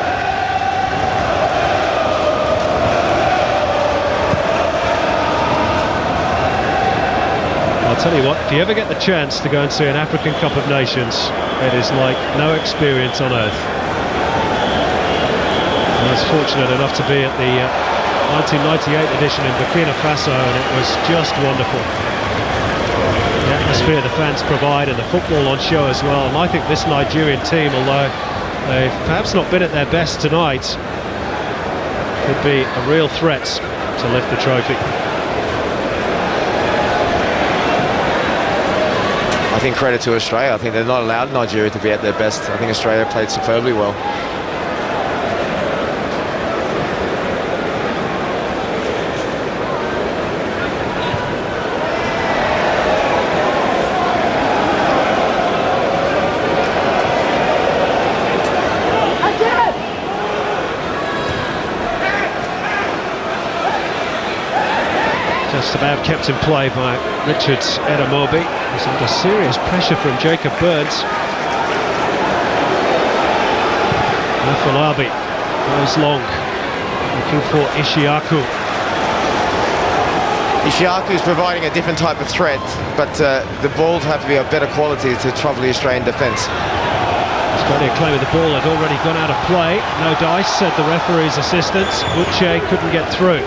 I'll tell you what, if you ever get the chance to go and see an African Cup of Nations, it is like no experience on earth. I was fortunate enough to be at the 1998 edition in Burkina Faso, and it was just wonderful. The atmosphere the fans provide and the football on show as well. And I think this Nigerian team, although they've perhaps not been at their best tonight, could be a real threat to lift the trophy. I think credit to Australia. I think they're not allowed Nigeria to be at their best. I think Australia played superbly well. Just about kept in play by Richard Edamobi. He's under serious pressure from Jacob Burns. Afolabi goes long, looking for Ishiaku. Ishiaku's providing a different type of threat, but the balls have to be of better quality to trouble the Australian defence. Australia claiming the ball had already gone out of play. No dice, said the referee's assistant. Uche couldn't get through.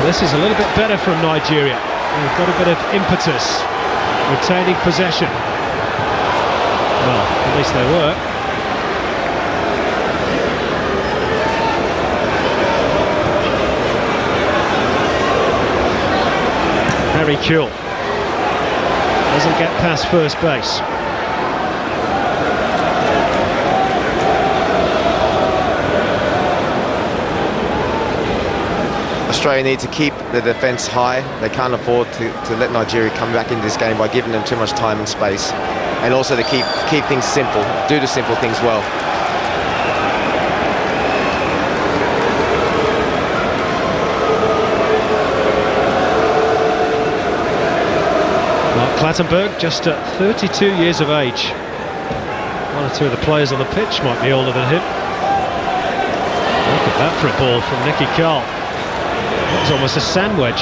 This is a little bit better from Nigeria. They've got a bit of impetus, retaining possession. Well, at least they were. Harry Kuhl doesn't get past first base. Australia need to keep the defence high. They can't afford to let Nigeria come back into this game by giving them too much time and space. And also to keep things simple, do the simple things well. Mark Clattenburg, just 32 years of age. One or two of the players on the pitch might be older than him. Look at that for a ball from Nicky Carl. That was almost a sandwich.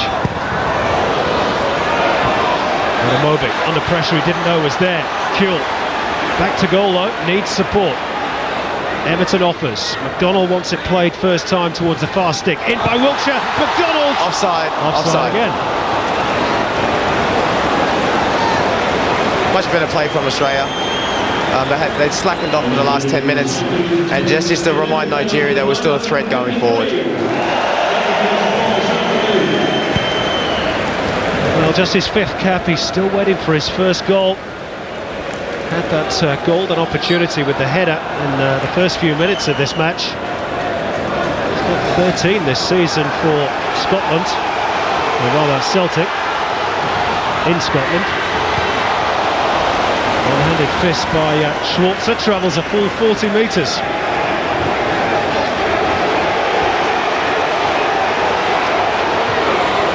Edamobi under pressure, he didn't know was there. Kuhl Back to goal though, needs support. Everton offers. McDonald wants it played first time towards the far stick. In by Wiltshire. McDonald! Offside. Again. Much better play from Australia. They'd slackened off in the last 10 minutes, and just to remind Nigeria there was still a threat going forward. Well, just his 5th cap, he's still waiting for his first goal. Had that golden opportunity with the header in the first few minutes of this match. He's got 13 this season for Scotland, or rather Celtic, in Scotland. One-handed fist by Schwarzer, travels a full 40 metres.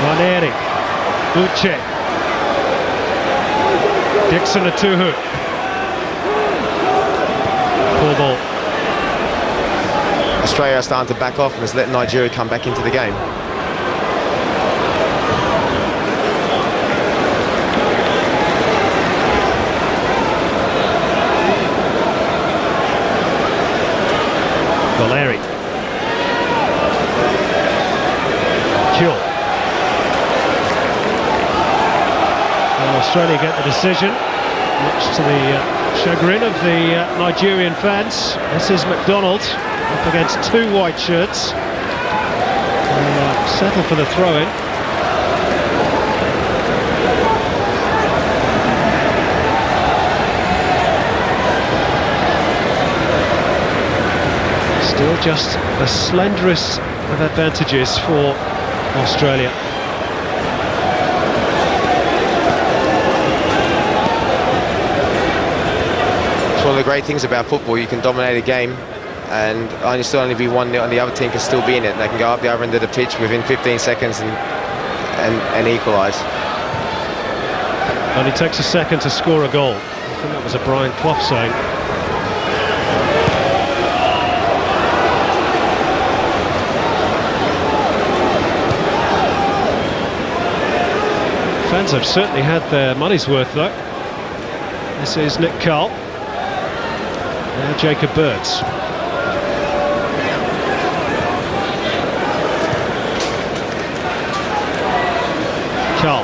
Ranieri, Uche, Dixon Atuhu. Poor ball. Australia are starting to back off and has let Nigeria come back into the game. Valeri. Kill. And Australia get the decision, much to the chagrin of the Nigerian fans. This is McDonald up against 2 white shirts. Settle for the throw-in. Still just the slenderest of advantages for Australia. It's one of the great things about football. You can dominate a game and still only be 1-0, and the other team can still be in it. They can go up the other end of the pitch within 15 seconds and equalise. Only takes a second to score a goal. I think that was a Brian Clough saying. Fans have certainly had their money's worth though. This is Nick Carl. Now Jacob Birds. Carl.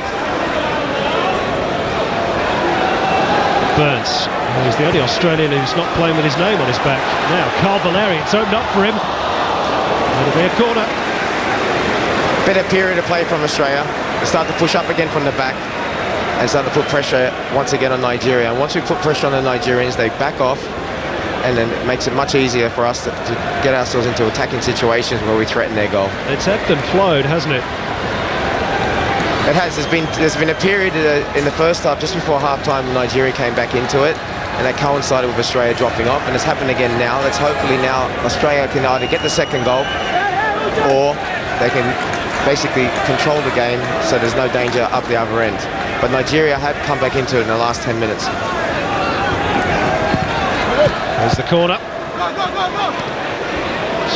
Burns. He's the only Australian who's not playing with his name on his back. Now Carl Valeri, it's opened up for him. It'll be a corner. Better period of play from Australia. They start to push up again from the back and start to put pressure once again on Nigeria. And once we put pressure on the Nigerians, they back off, and then it makes it much easier for us to get ourselves into attacking situations where we threaten their goal. It's ebbed and flowed, hasn't it? It has. There's been a period in the first half, just before half-time, Nigeria came back into it, and that coincided with Australia dropping off, and it's happened again now. Let's hopefully now Australia can either get the second goal, or they can basically control the game so there's no danger up the other end. But Nigeria have come back into it in the last 10 minutes. There's the corner.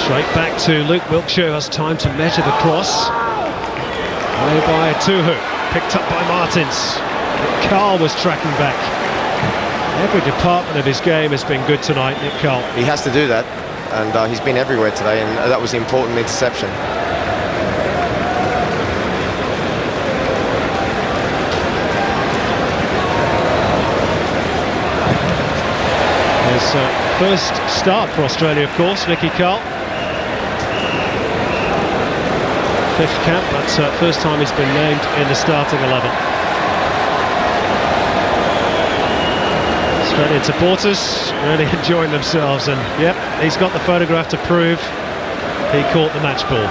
Straight back to Luke Wiltshire, who has time to measure the cross. Away by Atuhu, picked up by Martins. Carl was tracking back. Every department of his game has been good tonight, Nick Carl. He has to do that, and he's been everywhere today, and that was the important interception. His first start for Australia, of course, Nicky Carl. 5th cap, that's first time he's been named in the starting 11. Australian supporters really enjoying themselves, and yep, he's got the photograph to prove he caught the match ball.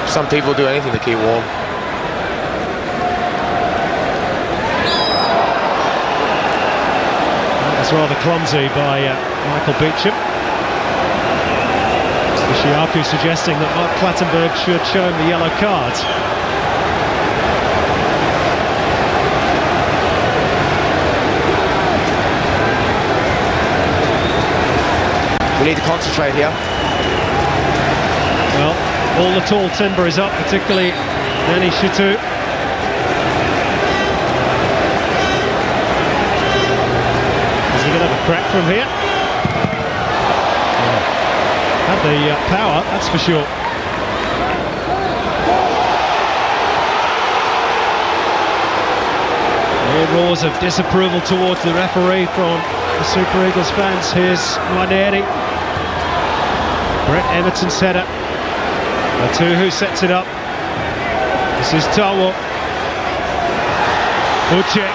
Some people do anything to keep warm. Rather clumsy by Michael Beecham. Ishiaku suggesting that Mark Clattenburg should show him the yellow card. We need to concentrate here. Well, all the tall timber is up, particularly Nani Shitu. crack from here. Had the power, that's for sure. Roars of disapproval towards the referee from the Super Eagles fans. Here's Ranieri. Brett Emerton's header. Matuhu sets it up. This is Tawo. Uche.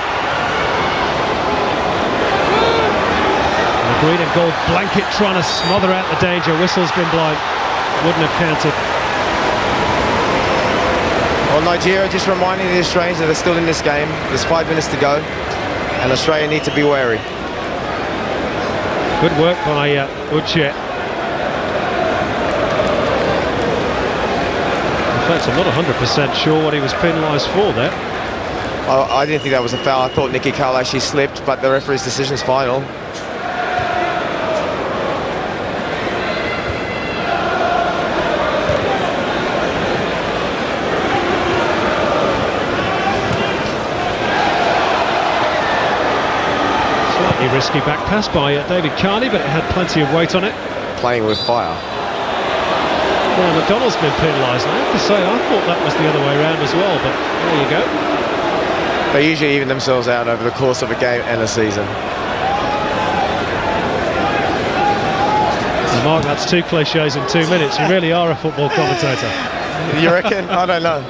The green and gold blanket trying to smother out the danger. Whistle's been blown. Wouldn't have counted. Well, Nigeria just reminding the Australians that they're still in this game. There's 5 minutes to go, and Australia need to be wary. Good work by Uche. In fact, I'm not 100% sure what he was penalised for there. I didn't think that was a foul. I thought Nicky Carl actually slipped, but the referee's decision's final. Risky back pass by David Carney, but it had plenty of weight on it. Playing with fire. Well, McDonald's been penalised. I have to say, I thought that was the other way around as well, but there you go. They usually even themselves out over the course of a game and a season. Mark, that's 2 cliches in 2 minutes. You really are a football commentator. You reckon? I don't know.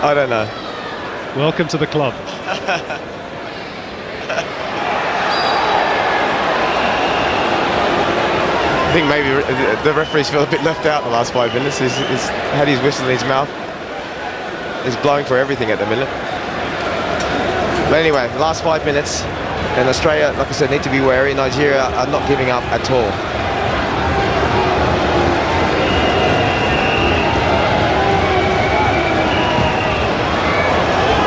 I don't know. Welcome to the club. I think maybe the referees feel a bit left out in the last 5 minutes. He's had his whistle in his mouth. He's blowing for everything at the minute. But anyway, last 5 minutes, and Australia, like I said, need to be wary. Nigeria are not giving up at all.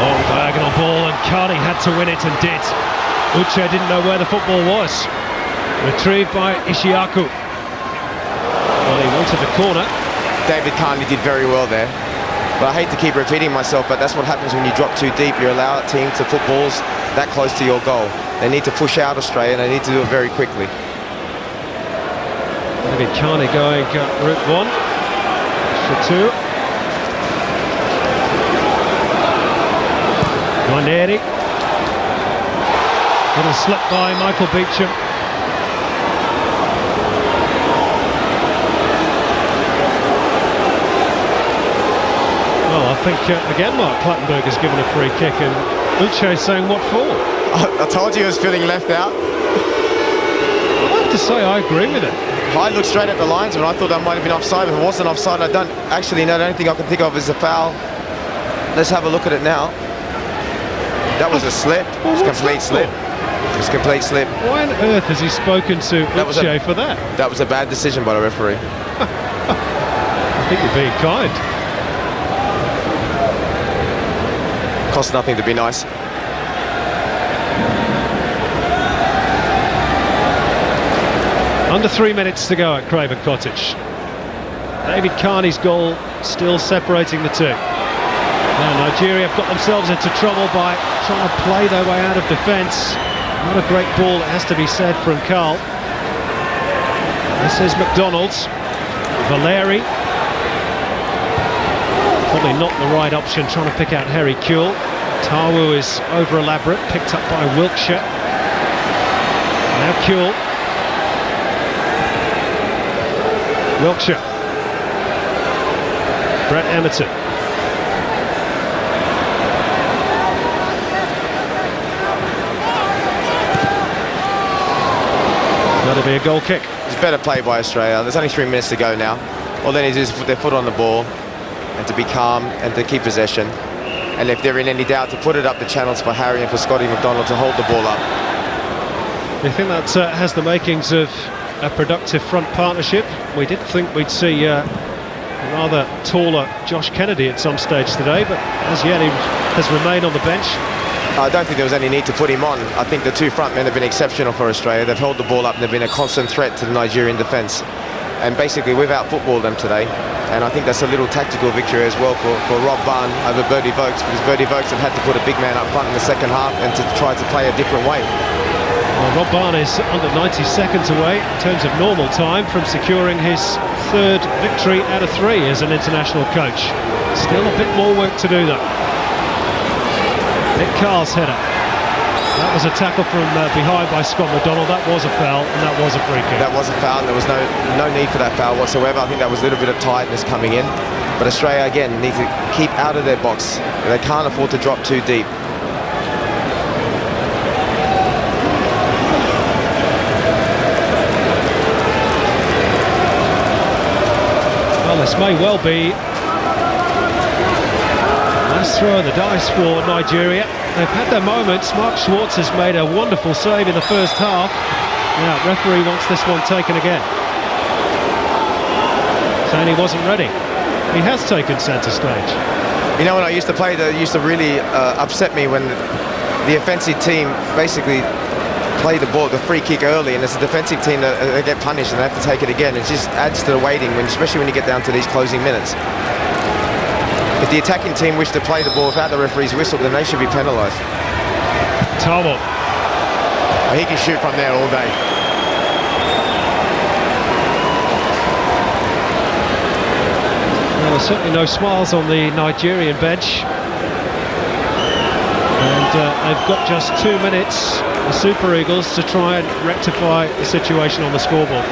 Long diagonal ball, and Carney had to win it and did. Uche didn't know where the football was. Retrieved by Ishiaku. Well, he wanted the corner. David Carney did very well there. But I hate to keep repeating myself, but that's what happens when you drop too deep. You allow a team to put balls that close to your goal. They need to push out Australia, and they need to do it very quickly. David Carney going route 1. For 2. Ranieri. Little slip by Michael Beecham. Well, I think, again, Mark Clattenburg has given a free kick, and Uche saying what for? I told you he was feeling left out. I have to say, I agree with it. I looked straight at the linesman. I thought that might have been offside. If it wasn't offside, I don't actually know. The only thing I can think of is a foul. Let's have a look at it now. That was a slip. It was a complete slip. It was a complete slip. Why on earth has he spoken to Uche for that? That was a bad decision by the referee. I think you're being kind. Costs nothing to be nice. Under 3 minutes to go at Craven Cottage. David Carney's goal still separating the two. Now Nigeria have got themselves into trouble by trying to play their way out of defence. Not a great ball, it has to be said, from Carl. This is McDonald's. Valeri. Probably not the right option, trying to pick out Harry Kewell. Tawu is over elaborate, picked up by Wilkshire. Now Kewell. Wilkshire. Brett Emerton. That'll be a goal kick. It's better play by Australia. There's only 3 minutes to go now. All they need to do is put their foot on the ball and to be calm and to keep possession. And if they're in any doubt, to put it up the channels for Harry and for Scotty McDonald to hold the ball up. Do you think that has the makings of a productive front partnership? We did think we'd see a rather taller Josh Kennedy at some stage today, but as yet he has remained on the bench. I don't think there was any need to put him on. I think the two front men have been exceptional for Australia. They've held the ball up and they've been a constant threat to the Nigerian defence. And basically we've out-footballed them today. And I think that's a little tactical victory as well for Rob Barn over Bertie Vokes, because Bertie Vokes have had to put a big man up front in the second half and to try to play a different way. Well, Rob Barn is under 90 seconds away in terms of normal time from securing his third victory out of 3 as an international coach. Still a bit more work to do though. Nick Carr's header. That was a tackle from behind by Scott McDonald. That was a foul, and that was a free kick. That was a foul, and there was no need for that foul whatsoever. I think that was a little bit of tiredness coming in. But Australia, again, need to keep out of their box. They can't afford to drop too deep. Well, this may well be last throw of the dice for Nigeria. They've had their moments. Mark Schwartz has made a wonderful save in the first half. Now, referee wants this one taken again, saying he wasn't ready. He has taken centre stage. You know, when I used to play, that used to really upset me when the offensive team basically play the ball, the free kick early, and it's a defensive team that they get punished and they have to take it again. It just adds to the waiting, especially when you get down to these closing minutes. If the attacking team wish to play the ball without the referee's whistle, then they should be penalised. Towell. He can shoot from there all day. Well, there's certainly no smiles on the Nigerian bench. And they've got just 2 minutes, the Super Eagles, to try and rectify the situation on the scoreboard.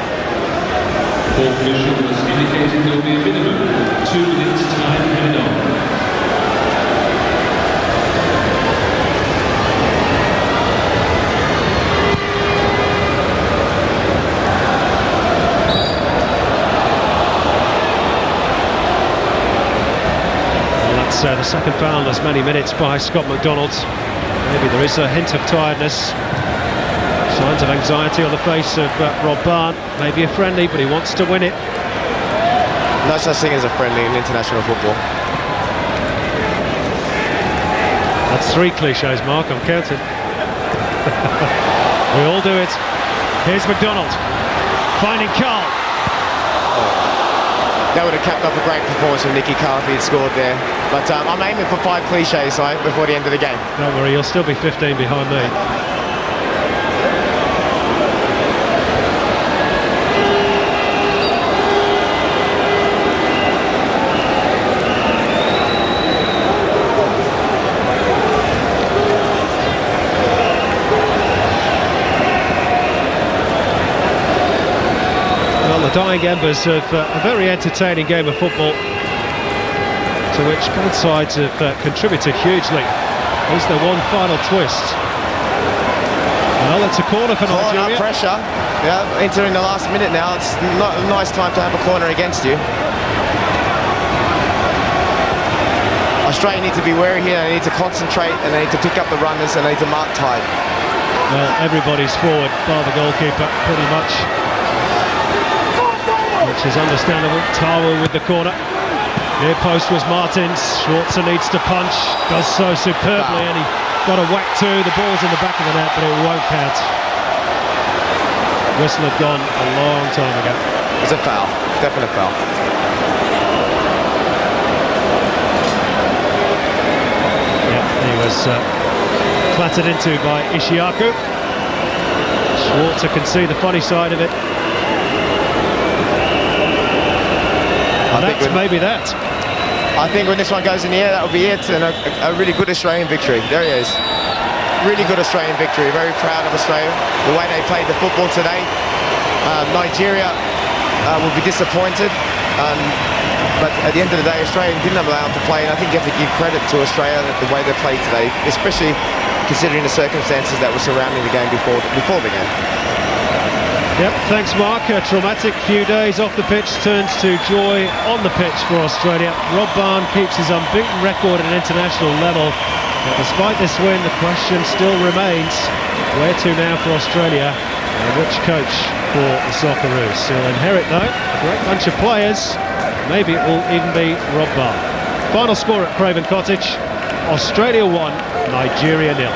All officials indicated there will be a minimum 2 minutes time added on. Well, that's the second foul in as many minutes by Scott McDonald. Maybe there is a hint of tiredness. Signs of anxiety on the face of Rob Barn. Maybe a friendly, but he wants to win it. No such thing as a friendly in international football. That's 3 cliches, Mark, I'm counting. We all do it. Here's McDonald, finding Carl. That would have capped off a great performance from Nicky Carl if he had scored there. But I'm aiming for 5 cliches before the end of the game. Don't worry, you'll still be 15 behind me. The dying embers of a very entertaining game of football, to which both sides have contributed hugely. Is there one final twist? Well, it's a corner for Nigeria. Pressure, yeah, entering the last minute now. It's not a nice time to have a corner against you. Australia need to be wary here. They need to concentrate and they need to pick up the runners and they need to mark tight. Well, everybody's forward, bar the goalkeeper, pretty much. Which is understandable. Towell with the corner. Near post was Martins. Schwarzer needs to punch. Does so superbly, and he got a whack too. The ball's in the back of the net, but it won't count. Whistle had gone a long time ago. It's a foul. Definite foul. Yeah, he was clattered into by Ishiaku. Schwarzer can see the funny side of it. That's maybe that. I think when this one goes in the air, that will be it, and a really good Australian victory. There he is. Really good Australian victory. Very proud of Australia, the way they played the football today. Nigeria will be disappointed, but at the end of the day, Australia didn't allow them to play, and I think you have to give credit to Australia the way they played today, especially considering the circumstances that were surrounding the game before the game. Yep, thanks Mark. A traumatic few days off the pitch turns to joy on the pitch for Australia. Rob Barn keeps his unbeaten record at international level. But despite this win, the question still remains, where to now for Australia and which coach for the Socceroos? He'll inherit though a great bunch of players. Maybe it will even be Rob Barn. Final score at Craven Cottage, Australia 1, Nigeria 0.